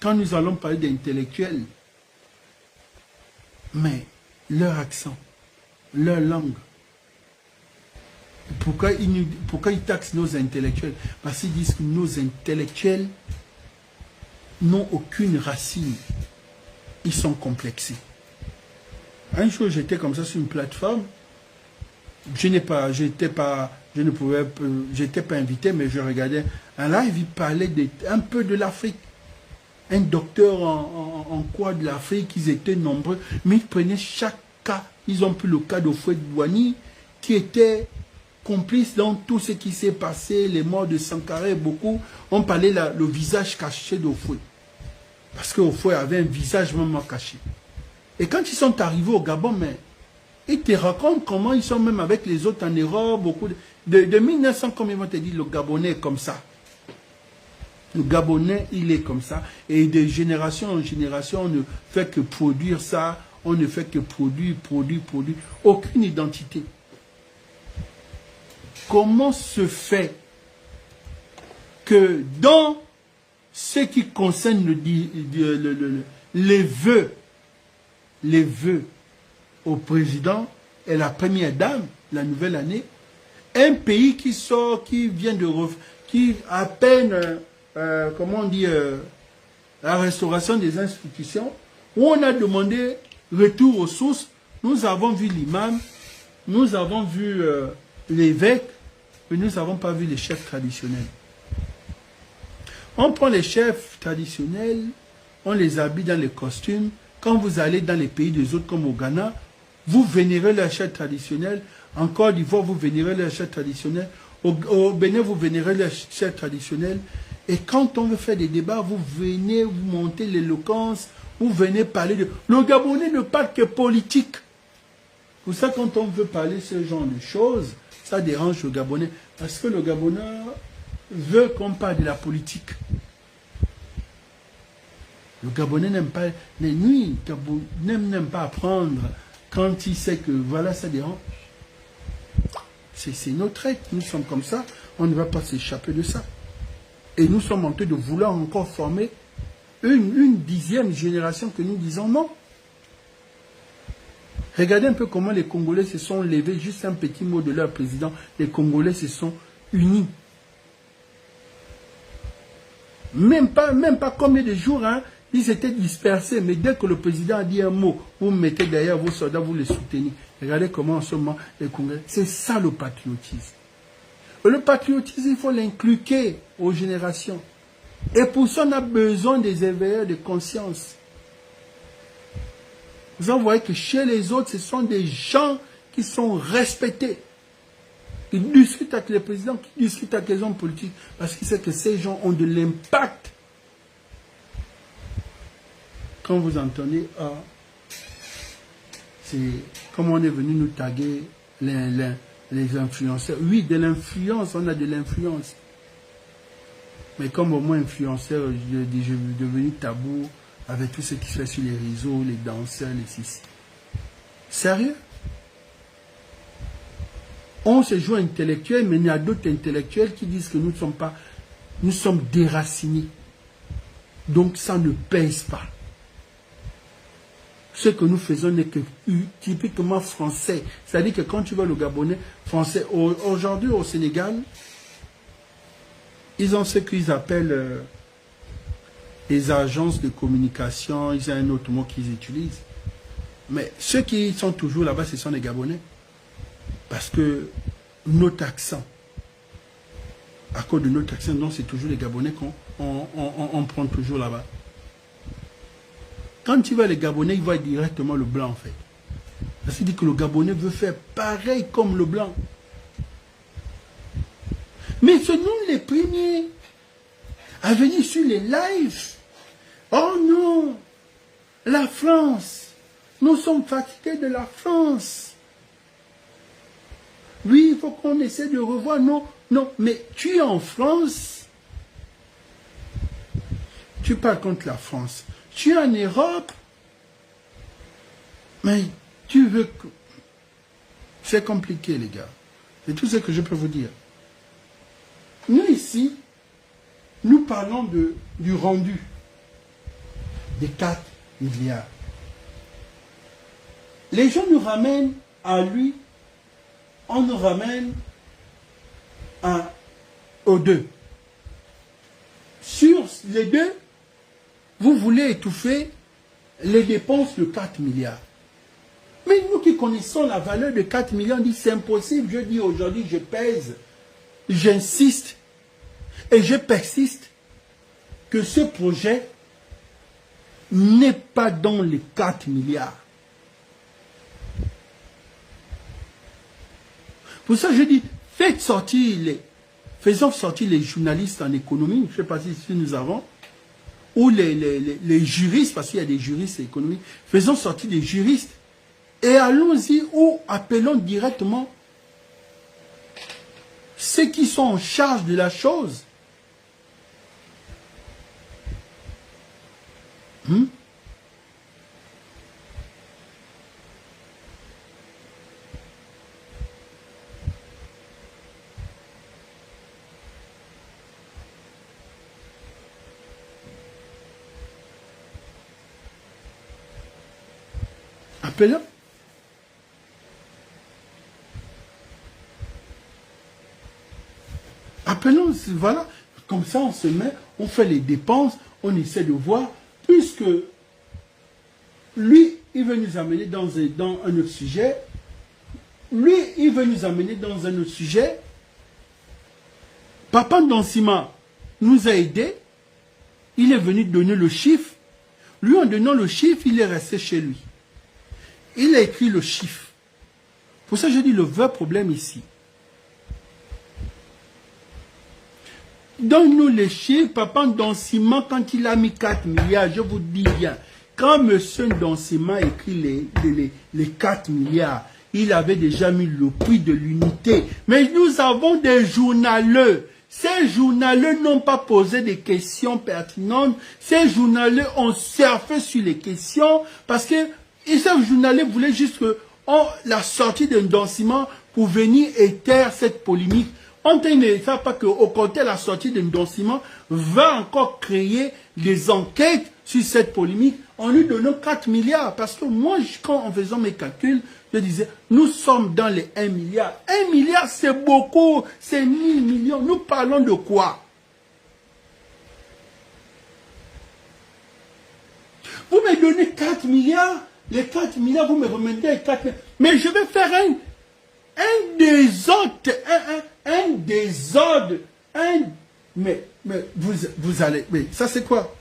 Quand nous allons parler d'intellectuels, mais leur accent, leur langue, pourquoi ils taxent nos intellectuels? Parce qu'ils disent que nos intellectuels n'ont aucune racine. Ils sont complexés. Un jour, j'étais comme ça sur une plateforme. J'étais pas invité, mais je regardais un live, il parlait un peu de l'Afrique. Un docteur en quoi de l'Afrique, ils étaient nombreux, mais ils prenaient chaque cas. Ils ont pris le cas d'Houphouët-Boigny, qui était complice dans tout ce qui s'est passé, les morts de Sankara, beaucoup. On parlait le visage caché d'Houphouët. Parce qu'Houphouët avait un visage vraiment caché. Et quand ils sont arrivés au Gabon, mais ils te racontent comment ils sont même avec les autres en Europe, beaucoup de 1900, comme ils vont te dire, le Gabonais est comme ça. Le Gabonais, il est comme ça. Et de génération en génération, on ne fait que produire ça. On ne fait que produire. Aucune identité. Comment se fait que dans ce qui concerne les vœux au président et la première dame, la nouvelle année, un pays qui sort, qui à peine... comment on dit, la restauration des institutions, où on a demandé retour aux sources. Nous avons vu l'imam, nous avons vu l'évêque, mais nous n'avons pas vu les chefs traditionnels. On prend les chefs traditionnels, on les habille dans les costumes. Quand vous allez dans les pays des autres, comme au Ghana, vous vénérez les chefs traditionnels. En Côte d'Ivoire, vous vénérez les chefs traditionnels. Au Bénin, vous vénérez les chefs traditionnels. Et quand on veut faire des débats, vous venez, vous montez l'éloquence, vous venez parler de... Le Gabonais ne parle que politique. Pour ça, quand on veut parler de ce genre de choses, ça dérange le Gabonais. Parce que le Gabonais veut qu'on parle de la politique. Le Gabonais n'aime pas... n'aime pas apprendre quand il sait que voilà, ça dérange. C'est notre être. Nous sommes comme ça. On ne va pas s'échapper de ça. Et nous sommes en train de vouloir encore former une 10e génération que nous disons non. Regardez un peu comment les Congolais se sont levés, juste un petit mot de leur président, les Congolais se sont unis. Même pas combien de jours, hein, ils étaient dispersés, mais dès que le président a dit un mot, vous mettez derrière vos soldats, vous les soutenez. Regardez comment en ce moment les Congolais, c'est ça le patriotisme. Le patriotisme, il faut l'inculquer aux générations. Et pour ça, on a besoin des éveilleurs de conscience. Vous voyez que chez les autres, ce sont des gens qui sont respectés. Ils discutent avec les présidents, qui discutent avec les hommes politiques, parce qu'ils savent que ces gens ont de l'impact. Quand vous entendez, c'est comme on est venu nous taguer les influenceurs. Oui, de l'influence, on a de l'influence. Mais comme au moins influenceur, je suis devenu tabou avec tout ce qui se fait sur les réseaux, les danseurs, les six. Sérieux? On se joue intellectuel, mais il y a d'autres intellectuels qui disent que nous sommes déracinés. Donc ça ne pèse pas. Ce que nous faisons n'est que typiquement français. C'est-à-dire que quand tu vois le Gabonais français, aujourd'hui au Sénégal, ils ont ce qu'ils appellent les agences de communication, ils ont un autre mot qu'ils utilisent. Mais ceux qui sont toujours là-bas, ce sont les Gabonais. Parce que notre accent, à cause de notre accent, donc c'est toujours les Gabonais qu'on prend toujours là-bas. Quand tu vois les Gabonais, ils voient directement le blanc en fait. Parce qu'il dit que le Gabonais veut faire pareil comme le blanc. Mais c'est nous les premiers à venir sur les lives. Oh non, la France, nous sommes fatigués de la France. Oui, il faut qu'on essaie de revoir. Non, non, mais tu es en France. tu parles contre la France. Tu es en Europe, mais tu veux... C'est compliqué, les gars. C'est tout ce que je peux vous dire. Nous, ici, nous parlons du rendu des 4 milliards. Les gens nous ramènent à lui, on nous ramène aux deux. Sur les deux, vous voulez étouffer les dépenses de 4 milliards. Mais nous qui connaissons la valeur de 4 milliards, on dit c'est impossible. Je dis aujourd'hui, je pèse, j'insiste et je persiste que ce projet n'est pas dans les 4 milliards. Pour ça, je dis, faisons sortir les journalistes en économie, je ne sais pas si nous avons, ou les juristes, parce qu'il y a des juristes économiques, faisons sortir des juristes, et allons-y ou appelons directement ceux qui sont en charge de la chose. Appelons. Appelons, voilà. Comme ça, on se met, on fait les dépenses, on essaie de voir, puisque lui, il veut nous amener dans un autre sujet. Lui, il veut nous amener dans un autre sujet. Papa Ndansima nous a aidés. Il est venu donner le chiffre. Lui, en donnant le chiffre, il est resté chez lui. Il a écrit le chiffre. Pour ça, je dis le vrai problème ici. Donne-nous les chiffres, Papa Ndansima, quand il a mis 4 milliards, je vous dis bien, quand M. Ndansima écrit les 4 milliards, il avait déjà mis le prix de l'unité. Mais nous avons des journaleux. Ces journaleux n'ont pas posé des questions pertinentes. Ces journaleux ont surfé sur les questions parce que ces journaleux voulaient juste la sortie d'un Ndansima pour venir éteindre cette polémique. On ne sait pas qu'au côté la sortie d'un Ndansima va encore créer des enquêtes sur cette polémique en lui donnant 4 milliards. Parce que moi, en faisant mes calculs, je disais, nous sommes dans les 1 milliard. 1 milliard, c'est beaucoup, c'est 1000 millions. Nous parlons de quoi? Vous me donnez 4 milliards, les 4 milliards, vous me remettez 4 milliards. Mais je vais faire un désordre, mais vous allez, mais ça c'est quoi?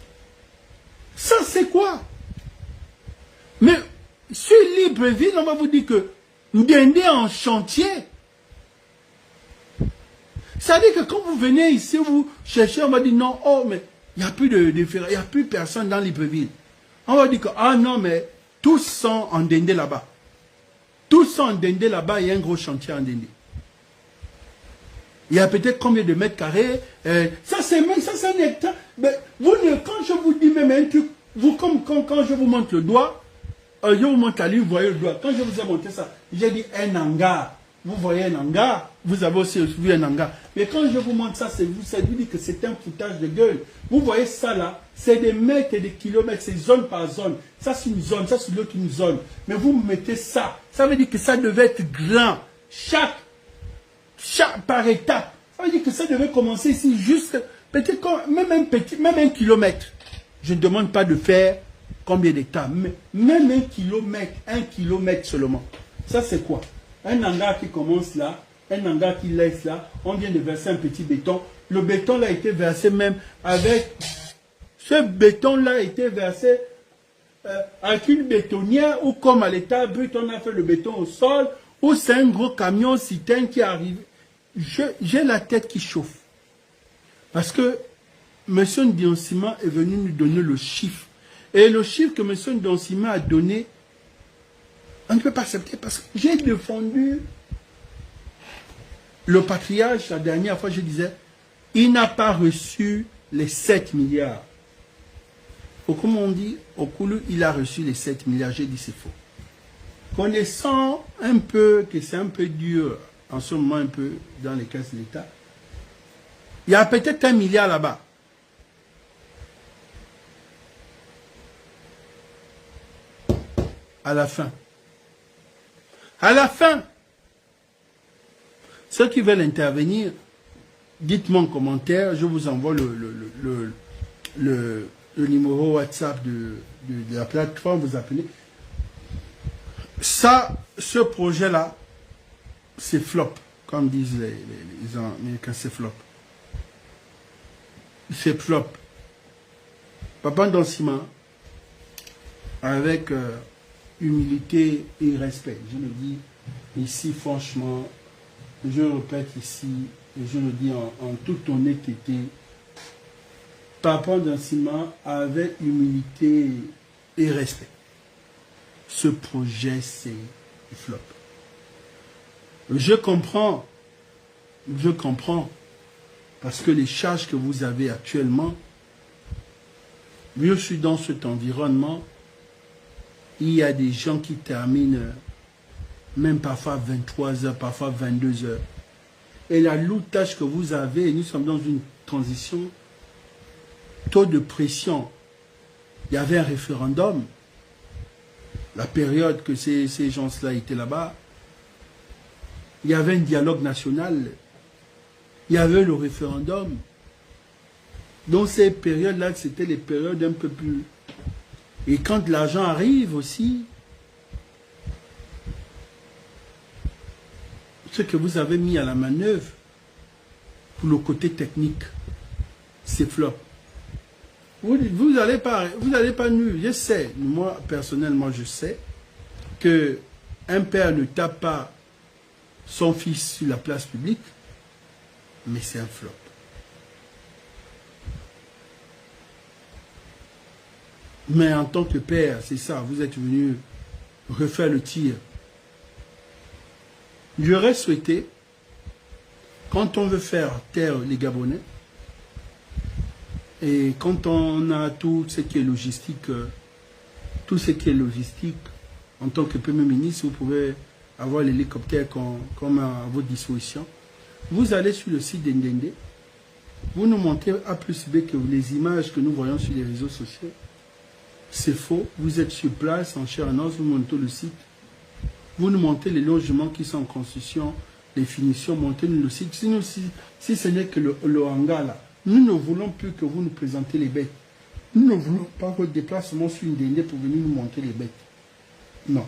Ça c'est quoi? Mais sur Libreville, on va vous dire que Ndende est en chantier. Ça veut dire que quand vous venez ici, vous cherchez, on va dire non, oh mais il n'y a plus il n'y a plus personne dans Libreville. On va dire que, ah non, mais tous sont en Ndende là-bas. Tous sont en Ndende là-bas, il y a un gros chantier en Ndende. Il y a peut-être combien de mètres carrés. Ça c'est un hectare. Mais vous, quand je vous dis même un truc, vous, comme quand je vous montre le doigt, je vous montre la ligne, vous voyez le doigt. Quand je vous ai montré ça, j'ai dit un hangar. Vous voyez un hangar, vous avez aussi vu un hangar. Mais quand je vous montre ça, ça vous dit que c'est un foutage de gueule. Vous voyez ça là, c'est des mètres et des kilomètres, c'est zone par zone. Ça c'est une zone, ça c'est l'autre une zone. Mais vous mettez ça, ça veut dire que ça devait être grand. Chaque par étape. Ça veut dire que ça devait commencer ici juste, peut-être même un kilomètre. Je ne demande pas de faire combien d'hectares, mais même un kilomètre seulement. Ça c'est quoi? Un hangar qui commence là, un hangar qui laisse là, on vient de verser un petit béton. Le béton là a été versé même avec... Ce béton là a été versé avec une bétonnière ou comme à l'état brut, on a fait le béton au sol, ou c'est un gros camion citerne qui arrive. J'ai la tête qui chauffe. Parce que M. Ndansima est venu nous donner le chiffre. Et le chiffre que M. Ndansima a donné, on ne peut pas accepter parce que j'ai défendu le patriarche la dernière fois, je disais, il n'a pas reçu les 7 milliards. Comme on dit, Okulu, il a reçu les 7 milliards. J'ai dit c'est faux. Connaissant un peu que c'est un peu dur en ce moment, un peu dans les caisses de l'État, il y a peut-être 1 milliard là-bas. À la fin. À la fin. Ceux qui veulent intervenir, dites-moi en commentaire, je vous envoie le numéro WhatsApp de la plateforme, vous appelez. Ça, ce projet-là, c'est flop, comme disent les Américains, c'est flop. C'est flop. Papa Ndansima, avec humilité et respect, je le dis ici franchement, je répète ici, et je le dis en toute honnêteté, Papa Ndansima, avec humilité et respect, ce projet c'est flop. Je comprends, parce que les charges que vous avez actuellement, je suis dans cet environnement, il y a des gens qui terminent même parfois 23 heures, parfois 22 heures. Et la lourde tâche que vous avez, nous sommes dans une transition, taux de pression. Il y avait un référendum, la période que ces gens-là étaient là-bas, il y avait un dialogue national, il y avait le référendum. Donc ces périodes-là, c'était les périodes un peu plus... Et quand l'argent arrive aussi, ce que vous avez mis à la manœuvre, pour le côté technique, c'est flop. Vous n'allez pas nu. Je sais, moi personnellement je sais, que un père ne tape pas son fils sur la place publique, mais c'est un flop. Mais en tant que père, c'est ça, vous êtes venu refaire le tir. J'aurais souhaité, quand on veut faire taire les Gabonais, et quand on a tout ce qui est logistique, en tant que Premier ministre, vous pouvez avoir l'hélicoptère comme à votre disposition. Vous allez sur le site d'Ndende, vous nous montrez A plus B que les images que nous voyons sur les réseaux sociaux. C'est faux, vous êtes sur place, en chair et en os, vous montez le site. Vous nous montrez les logements qui sont en construction, les finitions, montez-nous le site. Si ce n'est que le hangar là, nous ne voulons plus que vous nous présentez les bêtes. Nous ne voulons pas votre déplacement sur une Ndende pour venir nous montrer les bêtes. Non.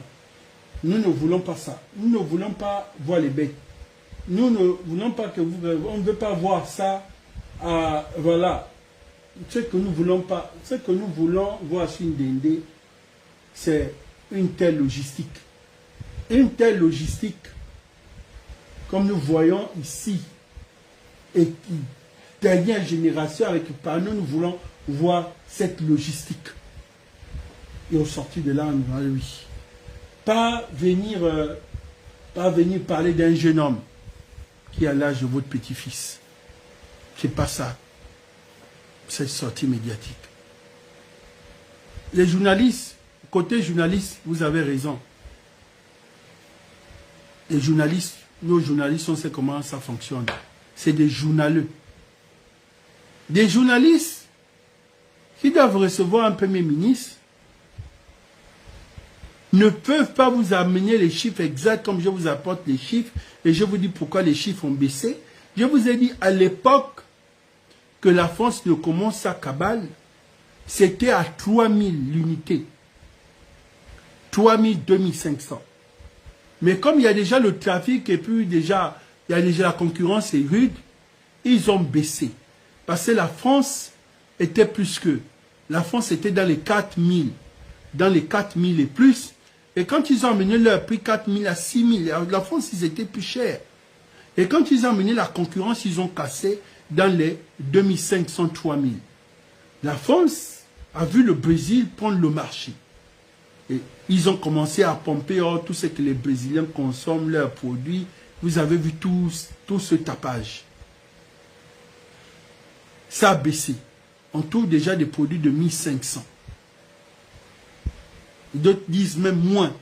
Nous ne voulons pas ça. Nous ne voulons pas voir les bêtes. Nous ne voulons pas que vous... On ne veut pas voir ça. Voilà. Ce que nous voulons pas... Ce que nous voulons voir sur une Ndende, c'est une telle logistique. Une telle logistique, comme nous voyons ici, et qui, dernière génération avec le panneau, nous voulons voir cette logistique. Et au sorti de là, on va oui. Pas venir parler d'un jeune homme qui a l'âge de votre petit-fils. C'est pas ça. Cette sortie médiatique. Les journalistes, côté journaliste, vous avez raison. Les journalistes, nos journalistes, on sait comment ça fonctionne. C'est des journaleux. Des journalistes qui doivent recevoir un Premier ministre ne peuvent pas vous amener les chiffres exacts comme je vous apporte les chiffres et je vous dis pourquoi les chiffres ont baissé. Je vous ai dit à l'époque que la France ne commence sa cabale, c'était à 3000 l'unité. 3000, 2500. Mais comme il y a déjà le trafic et puis déjà, il y a déjà la concurrence est rude, ils ont baissé. Parce que la France était plus que. La France était dans les 4000. Dans les 4000 et plus. Et quand ils ont amené leur prix 4000 à 6000, la France, ils étaient plus chers. Et quand ils ont amené la concurrence, ils ont cassé dans les 2500, 3000. La France a vu le Brésil prendre le marché. Et ils ont commencé à pomper tout ce que les Brésiliens consomment, leurs produits. Vous avez vu tout ce tapage. Ça a baissé. On trouve déjà des produits de 1500. D'autres disent même moins.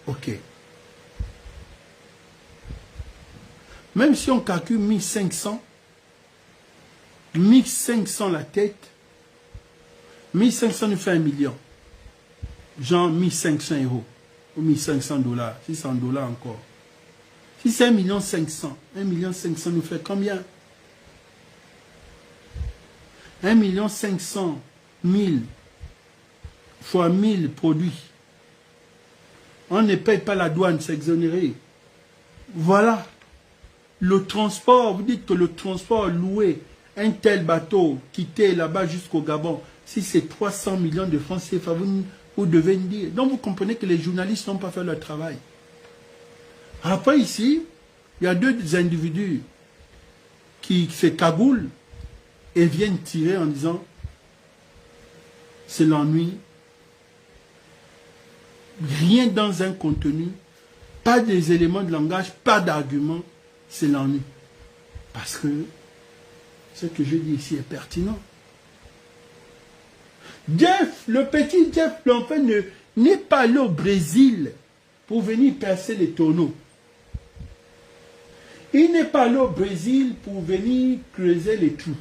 Ok. Même si on calcule 1500 la tête, 1500 nous fait 1 million. Genre 1500 € ou 1500 $, 600 $ encore. Si c'est 1 500 000, 1 500 000 nous fait combien? 1 500 000 fois 1000 produits. On ne paye pas la douane, c'est exonéré. Voilà. Le transport, vous dites que le transport loué, un tel bateau quitté là-bas jusqu'au Gabon, si c'est 300 millions de francs CFA, vous devez me dire. Donc vous comprenez que les journalistes n'ont pas fait leur travail. Après ici, il y a deux individus qui se cagoulent et viennent tirer en disant c'est l'ennui. Rien dans un contenu, pas des éléments de langage, pas d'arguments, c'est l'ennui. Parce que ce que je dis ici est pertinent. Jeff, le petit Jeff Blancpain n'est pas allé au Brésil pour venir percer les tonneaux. Il n'est pas allé au Brésil pour venir creuser les trous.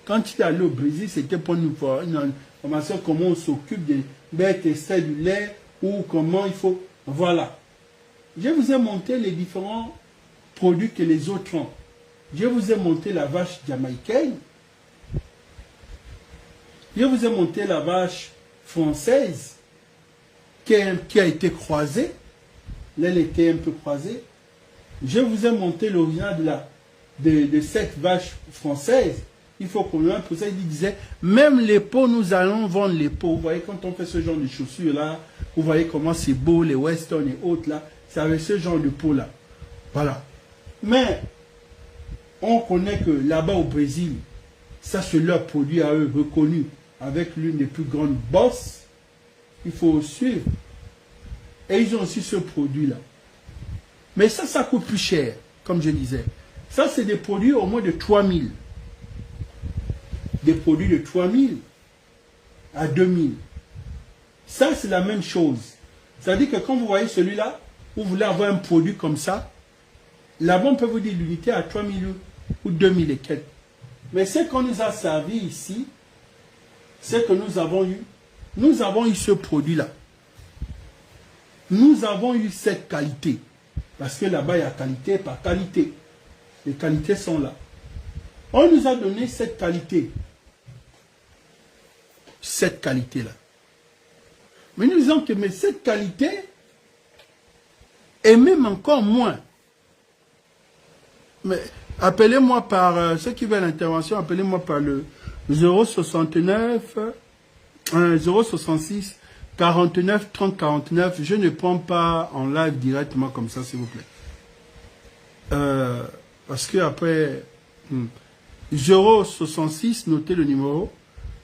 Quand il est allé au Brésil, c'était pour nous voir une information comment on s'occupe des bêtes extraits du lait ou comment il faut... Voilà. Je vous ai montré les différents produits que les autres ont. Je vous ai montré la vache jamaïcaine. Je vous ai montré la vache française qui a été croisée. L'aile était un peu croisée. Je vous ai montré l'original de cette vache française. Il faut qu'on ait pour ça. Il disait, même les peaux, nous allons vendre les peaux. Vous voyez, quand on fait ce genre de chaussures-là, vous voyez comment c'est beau, les Weston et autres, là. C'est avec ce genre de peau-là. Voilà. Mais, on connaît que là-bas au Brésil, ça c'est leur produit à eux reconnu avec l'une des plus grandes bosses. Il faut suivre. Et ils ont aussi ce produit-là. Mais ça coûte plus cher, comme je disais. Ça, c'est des produits au moins de 3000. Des produits de 3000 à 2000. Ça, c'est la même chose. C'est-à-dire que quand vous voyez celui-là, vous voulez avoir un produit comme ça, là-bas, on peut vous dire l'unité à 3000 ou 2000 et quelques. Mais ce qu'on nous a servi ici, c'est que nous avons eu ce produit-là. Nous avons eu cette qualité. Parce que là-bas, il y a qualité par qualité. Les qualités sont là. On nous a donné cette qualité. Cette qualité-là. Mais nous disons que mais cette qualité est même encore moins. Mais appelez-moi par, ceux qui veulent l'intervention, appelez-moi par le 069, 066, 49, 30, 49. Je ne prends pas en live directement comme ça, s'il vous plaît. Parce que après, 066, notez le numéro,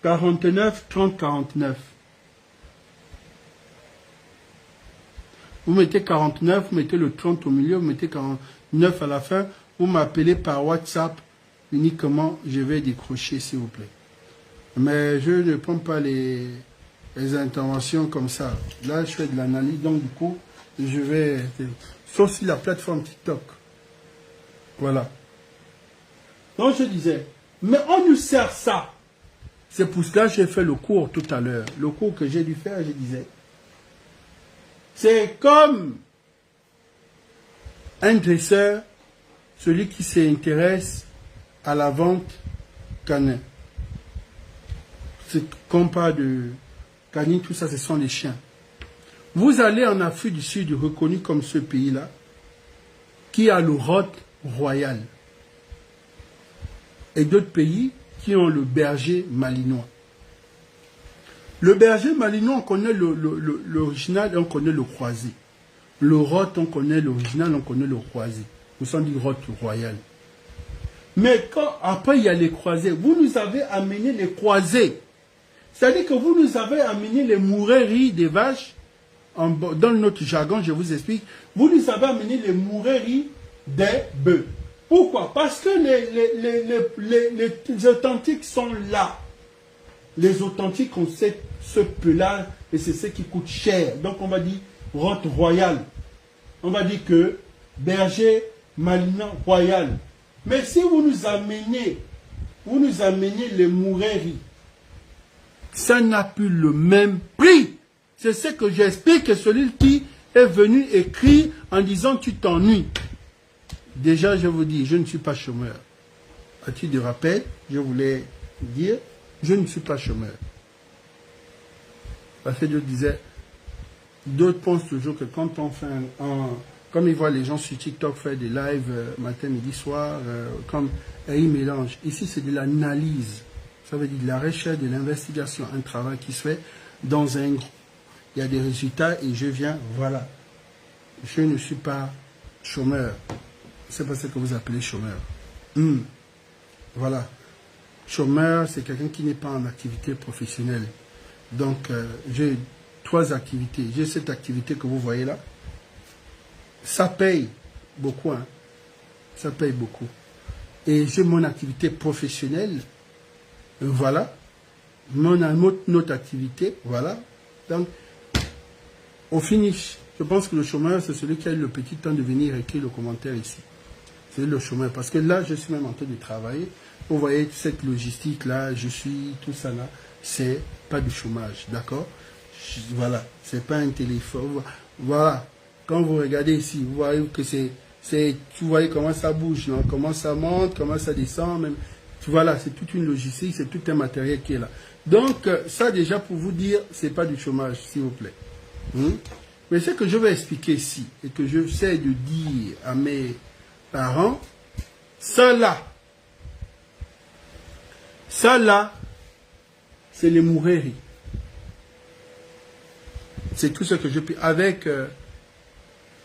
49, 30, 49. Vous mettez 49, vous mettez le 30 au milieu, vous mettez 49 à la fin. Vous m'appelez par WhatsApp uniquement, je vais décrocher, s'il vous plaît. Mais je ne prends pas les interventions comme ça. Là, je fais de l'analyse, donc du coup, je vais... Sauf si la plateforme TikTok. Voilà. Donc, je disais, mais on nous sert ça. C'est pour cela que j'ai fait le cours tout à l'heure. Le cours que j'ai dû faire, je disais, c'est comme un dresseur, celui qui s'intéresse à la vente canin. C'est qu'on parle de canin, tout ça, ce sont les chiens. Vous allez en Afrique du Sud, reconnu comme ce pays-là, qui a le rot royal. Et d'autres pays qui ont le berger malinois. Le berger malinois, on connaît l'original et on connaît le croisé. Le rot, on connaît l'original, on connaît le croisé. Nous sommes dit rot royal. Mais quand après il y a les croisés, vous nous avez amené les croisés. C'est-à-dire que vous nous avez amené les moureries des vaches. Dans notre jargon, je vous explique. Vous nous avez amené les moureries des bœufs. Pourquoi? Parce que les authentiques sont là. Les authentiques ont ce pelage, et c'est ce qui coûte cher. Donc on va dire rotte royale. On va dire que berger malinois royal. Mais si vous nous amenez les moureries, ça n'a plus le même prix. C'est ce que j'explique à celui qui est venu écrire en disant tu t'ennuies. Déjà, je vous dis, je ne suis pas chômeur. À titre de rappel, je voulais dire, je ne suis pas chômeur. Parce que je disais, d'autres pensent toujours que quand on fait comme ils voient les gens sur TikTok faire des lives matin, midi, soir, et ils mélangent. Ici, c'est de l'analyse. Ça veut dire de la recherche, de l'investigation, un travail qui se fait dans un groupe. Il y a des résultats et je viens, voilà. Je ne suis pas chômeur. C'est pas ce que vous appelez chômeur. Voilà. Chômeur, c'est quelqu'un qui n'est pas en activité professionnelle. Donc, j'ai 3 activités. J'ai cette activité que vous voyez là. Ça paye beaucoup. Hein. Ça paye beaucoup. Et j'ai mon activité professionnelle. Voilà. Mon autre activité. Voilà. Donc, au finish, je pense que le chômeur, c'est celui qui a eu le petit temps de venir écrire le commentaire ici. C'est le chômeur. Parce que là, je suis même en train de travailler. Vous voyez, cette logistique-là, je suis, tout ça là, c'est pas du chômage. D'accord? Voilà. C'est pas un téléphone. Voilà. Quand vous regardez ici, vous voyez que vous voyez comment ça bouge, non? Comment ça monte, comment ça descend. Même. Voilà, c'est toute une logistique, c'est tout un matériel qui est là. Donc, ça déjà pour vous dire, c'est pas du chômage, s'il vous plaît. Mais ce que je vais expliquer ici, et que je sais de dire à mes parents, ça là, c'est les moureries. C'est tout ce que je peux... Avec...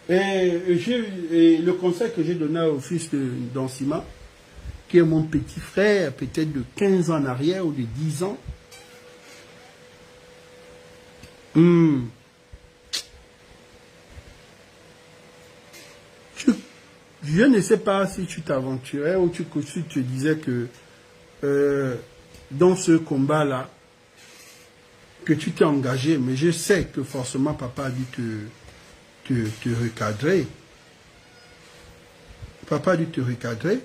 et le conseil que j'ai donné au fils d'Ansima, qui est mon petit frère, peut-être de 15 ans en arrière ou de 10 ans. Je ne sais pas si tu t'aventurais ou tu te disais que dans ce combat-là, que tu t'es engagé, mais je sais que forcément papa a dû te recadrer. Papa a dû te recadrer.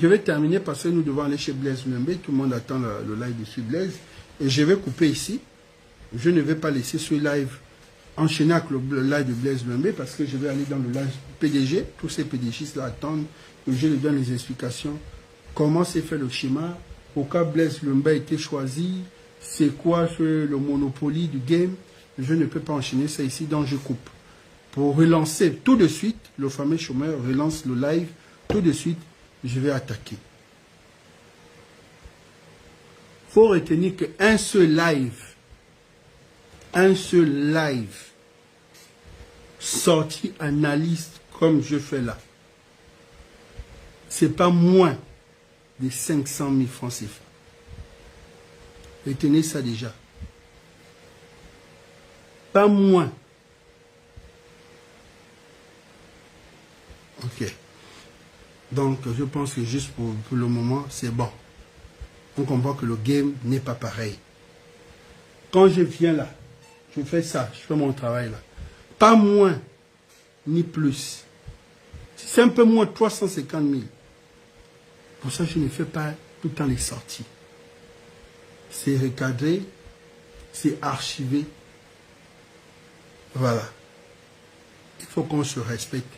Je vais terminer parce que nous devons aller chez Blaise Lembe. Tout le monde attend le live de chez Blaise. Et je vais couper ici. Je ne vais pas laisser ce live enchaîner avec le live de Blaise Lembe parce que je vais aller dans le live PDG. Tous ces PDGistes là attendent que je leur donne les explications. Comment s'est fait le schéma? Pourquoi Blaise Lembe a été choisi? C'est quoi le monopoly du game? Je ne peux pas enchaîner ça ici, donc je coupe. Pour relancer tout de suite, le fameux chômeur relance le live. Tout de suite, je vais attaquer. Il faut retenir qu'un seul live, sorti analyste comme je fais là, c'est pas moins de 500 000 francs CFA. Retenez ça déjà. Pas moins. Ok. Donc, je pense que juste pour le moment, c'est bon. On comprend que le game n'est pas pareil. Quand je viens là, je fais ça, je fais mon travail là. Pas moins, ni plus. C'est un peu moins de 350 000. Pour ça, je ne fais pas tout le temps les sorties. C'est recadré, c'est archivé. Voilà. Il faut qu'on se respecte.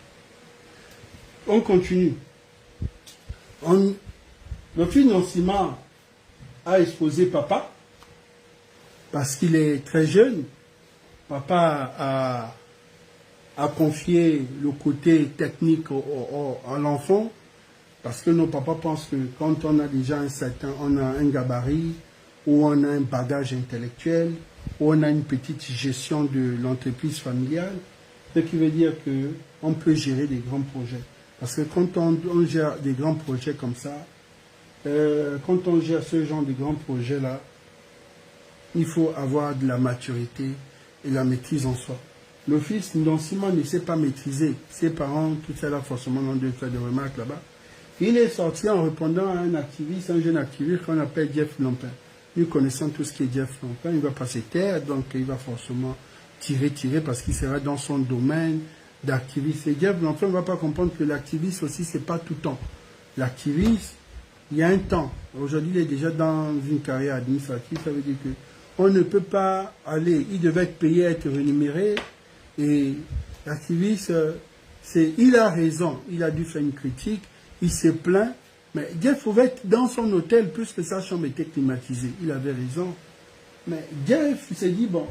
On continue. Le financement a exposé papa parce qu'il est très jeune. Papa a confié le côté technique à l'enfant parce que nos papas pensent que quand on a déjà on a un gabarit ou on a un bagage intellectuel ou on a une petite gestion de l'entreprise familiale, ce qui veut dire qu'on peut gérer des grands projets. Parce que quand on gère des grands projets comme ça, quand on gère ce genre de grands projets-là, il faut avoir de la maturité et la maîtrise en soi. Le fils d'Ansima ne sait pas maîtriser. Ses parents, tout ça là, forcément, ont dû faire des remarques là-bas. Il est sorti en répondant à un activiste, un jeune activiste qu'on appelle Jeff Lampin. nous connaissons tout ce qui est Jeff Lampin, il ne va pas se taire, donc il va forcément tirer, parce qu'il sera dans son domaine d'activiste. Et Jeff Lampin ne va pas comprendre que l'activiste aussi, c'est pas tout le temps. L'activiste, il y a un temps. Aujourd'hui, il est déjà dans une carrière administrative, ça veut dire que on ne peut pas aller, il devait être payé, être rémunéré, et l'activiste, il a raison, il a dû faire une critique, il s'est plaint, mais Jeff pouvait être dans son hôtel puisque sa chambre était climatisée, il avait raison. Mais Jeff s'est dit, bon,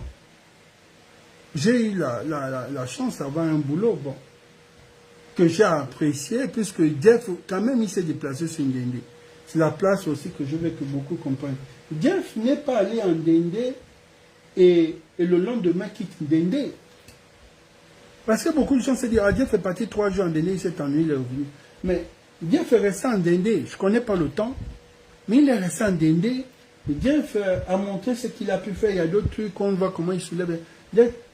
j'ai eu la chance d'avoir un boulot, bon, que j'ai apprécié, puisque Jeff, quand même, il s'est déplacé sur Ndende. C'est la place aussi que je veux que beaucoup comprennent. Jeff n'est pas allé en Ndende et le lendemain quitte Ndende. Parce que beaucoup de gens se disent, ah, Jeff est parti 3 jours en Ndende, il s'est ennuyé, il est revenu. Mais Jeff est resté en Ndende, je ne connais pas le temps, mais il est resté en Ndende. Jeff a montré ce qu'il a pu faire, il y a d'autres trucs, on voit comment il soulève.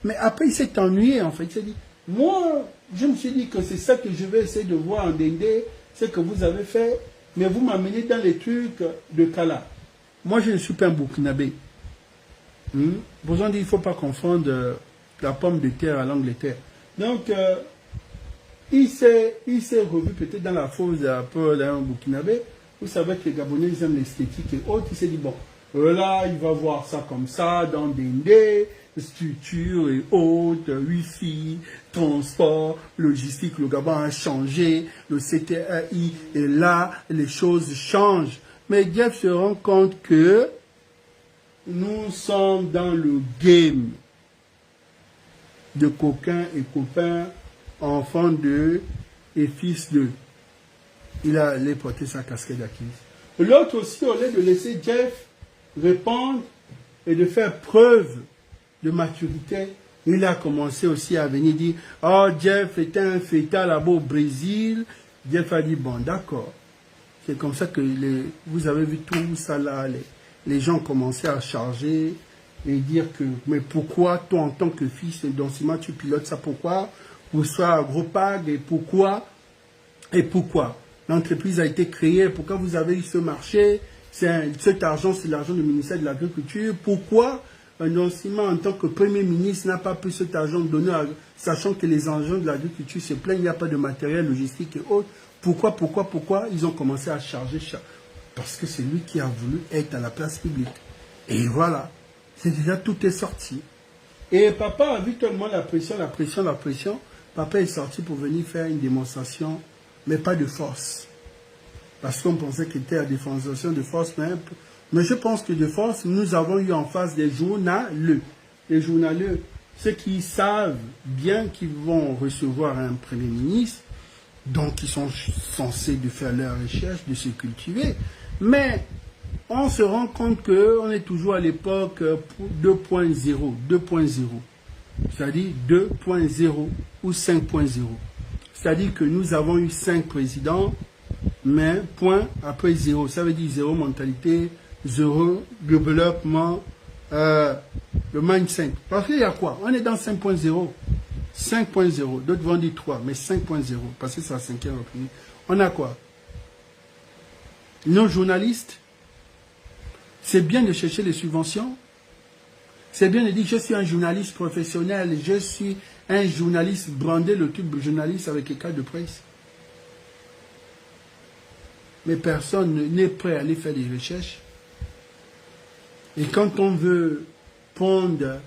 Mais après, il s'est ennuyé, en fait. Il s'est dit, moi, je me suis dit que c'est ça que je vais essayer de voir en Ndende, ce que vous avez fait, mais vous m'amenez dans les trucs de Kala. Moi, je ne suis pas un Burkinabé. Besoin de dire, il ne faut pas confondre la pomme de terre à l'Angleterre. Donc, il s'est revu peut-être dans la fosse d'un Burkinabé. Vous savez que les Gabonais ils aiment l'esthétique et autres. Il s'est dit, bon, là, il va voir ça comme ça, dans Ndende, structure et autres, wifi, transport, logistique, le Gabon a changé, le CTRI est là, les choses changent. Mais Jeff se rend compte que nous sommes dans le game de coquins et copains, enfants d'eux et fils d'eux. Il a allé porter sa casquette d'activiste. L'autre aussi, au lieu de laisser Jeff répondre et de faire preuve de maturité, il a commencé aussi à venir dire « Oh, Jeff était un fêta là-bas au Brésil. » Jeff a dit « Bon, d'accord. » C'est comme ça que vous avez vu tout ça là. Les gens commençaient à charger et dire que « Mais pourquoi, toi, en tant que fils d'Onsima, tu pilotes ça? Pourquoi? Pour soit Agropag et pourquoi? Et pourquoi? L'entreprise a été créée. Pourquoi vous avez eu ce marché? Cet argent, c'est l'argent du ministère de l'Agriculture. Pourquoi un Onsima, en tant que Premier ministre, n'a pas pu cet argent donné, sachant que les engins de l'agriculture se plaignent, il n'y a pas de matériel logistique et autres. Pourquoi ils ont commencé à charger? Parce que c'est lui qui a voulu être à la place publique. Et voilà, c'est déjà tout est sorti. Et papa a vu tellement la pression. Papa est sorti pour venir faire une démonstration, mais pas de force. Parce qu'on pensait qu'il était à démonstration de force, mais je pense que de force, nous avons eu en face des journaleux. Les journaleux, ceux qui savent bien qu'ils vont recevoir un Premier ministre, donc ils sont censés de faire leur recherche, de se cultiver. Mais on se rend compte qu'on est toujours à l'époque 2.0. C'est-à-dire 2.0 ou 5.0. C'est-à-dire que nous avons eu 5 présidents, mais point après 0. Ça veut dire 0 mentalité, 0 développement, le mindset. Parce qu'il y a quoi? On est dans 5.0. 5.0. D'autres vont dire 3, mais 5.0. Parce que c'est la 5e République. On a quoi? Nos journalistes, c'est bien de chercher les subventions. C'est bien de dire je suis un journaliste professionnel, je suis un journaliste brandé, le tube journaliste avec les cartes de presse. Mais personne n'est prêt à aller faire des recherches. Et quand on veut pondre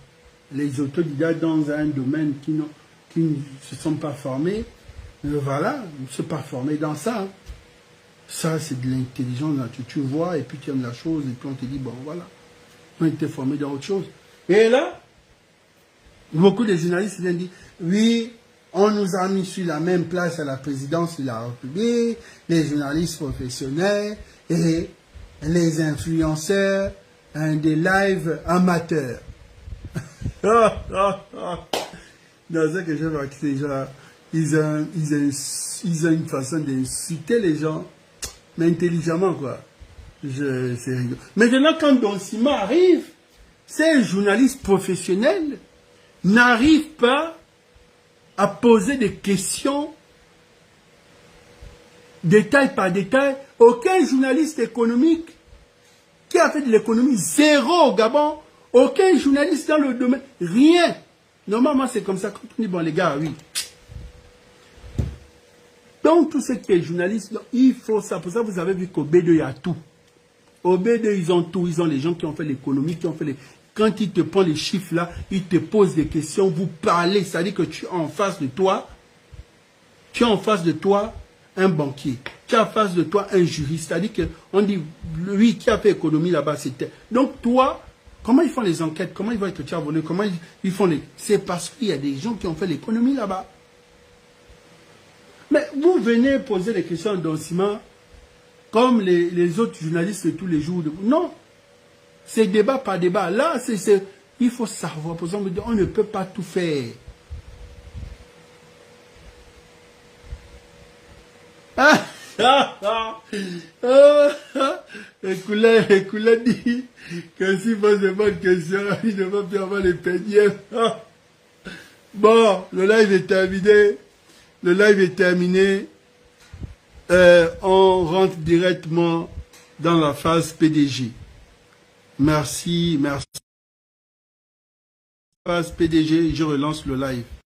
les autodidactes dans un domaine qui ne se sont pas formés, voilà, ils ne se sont pas formés dans ça. Ça, c'est de l'intelligence. Tu vois, et puis tu aimes la chose, et puis on te dit, bon, voilà. On était formés dans autre chose. Et là, beaucoup de journalistes viennent dire, oui, on nous a mis sur la même place à la présidence de la République, les journalistes professionnels et les influenceurs des lives amateurs. Dans ce que je vois que les gens, ils ont une façon d'insulter les gens, mais intelligemment, quoi. C'est rigolo. Maintenant, quand Onsima arrive, ces journalistes professionnels n'arrivent pas à poser des questions détail par détail. Aucun journaliste économique Qui a fait de l'économie? Zéro au Gabon. Aucun journaliste dans le domaine. Rien. Normalement, c'est comme ça. Quand on dit, bon, les gars, oui. Donc, tout ce qui est journaliste, il faut ça. Pour ça, vous avez vu qu'au B2, il y a tout. Au B2, ils ont tout. Ils ont les gens qui ont fait l'économie, qui ont fait les... Quand ils te prennent les chiffres là, ils te posent des questions, vous parlez. C'est-à-dire que tu as en face de toi, un banquier. Tu as en face de toi un juriste. C'est-à-dire qu'on dit, lui qui a fait économie là-bas, c'était... Donc, toi, comment ils font les enquêtes? Comment ils voient que tu as volé? Comment ils font les... C'est parce qu'il y a des gens qui ont fait l'économie là-bas. Mais vous venez poser des questions d'endociment comme les autres journalistes de tous les jours. Non. C'est débat par débat. Là, il faut savoir. Par exemple, on ne peut pas tout faire. Écoulé dit que s'il pose de bonnes questions, il ne va plus avoir les peignets. Bon, le live est terminé. Le live est terminé. On rentre directement dans la phase PDG. Merci, merci. Phase PDG, je relance le live.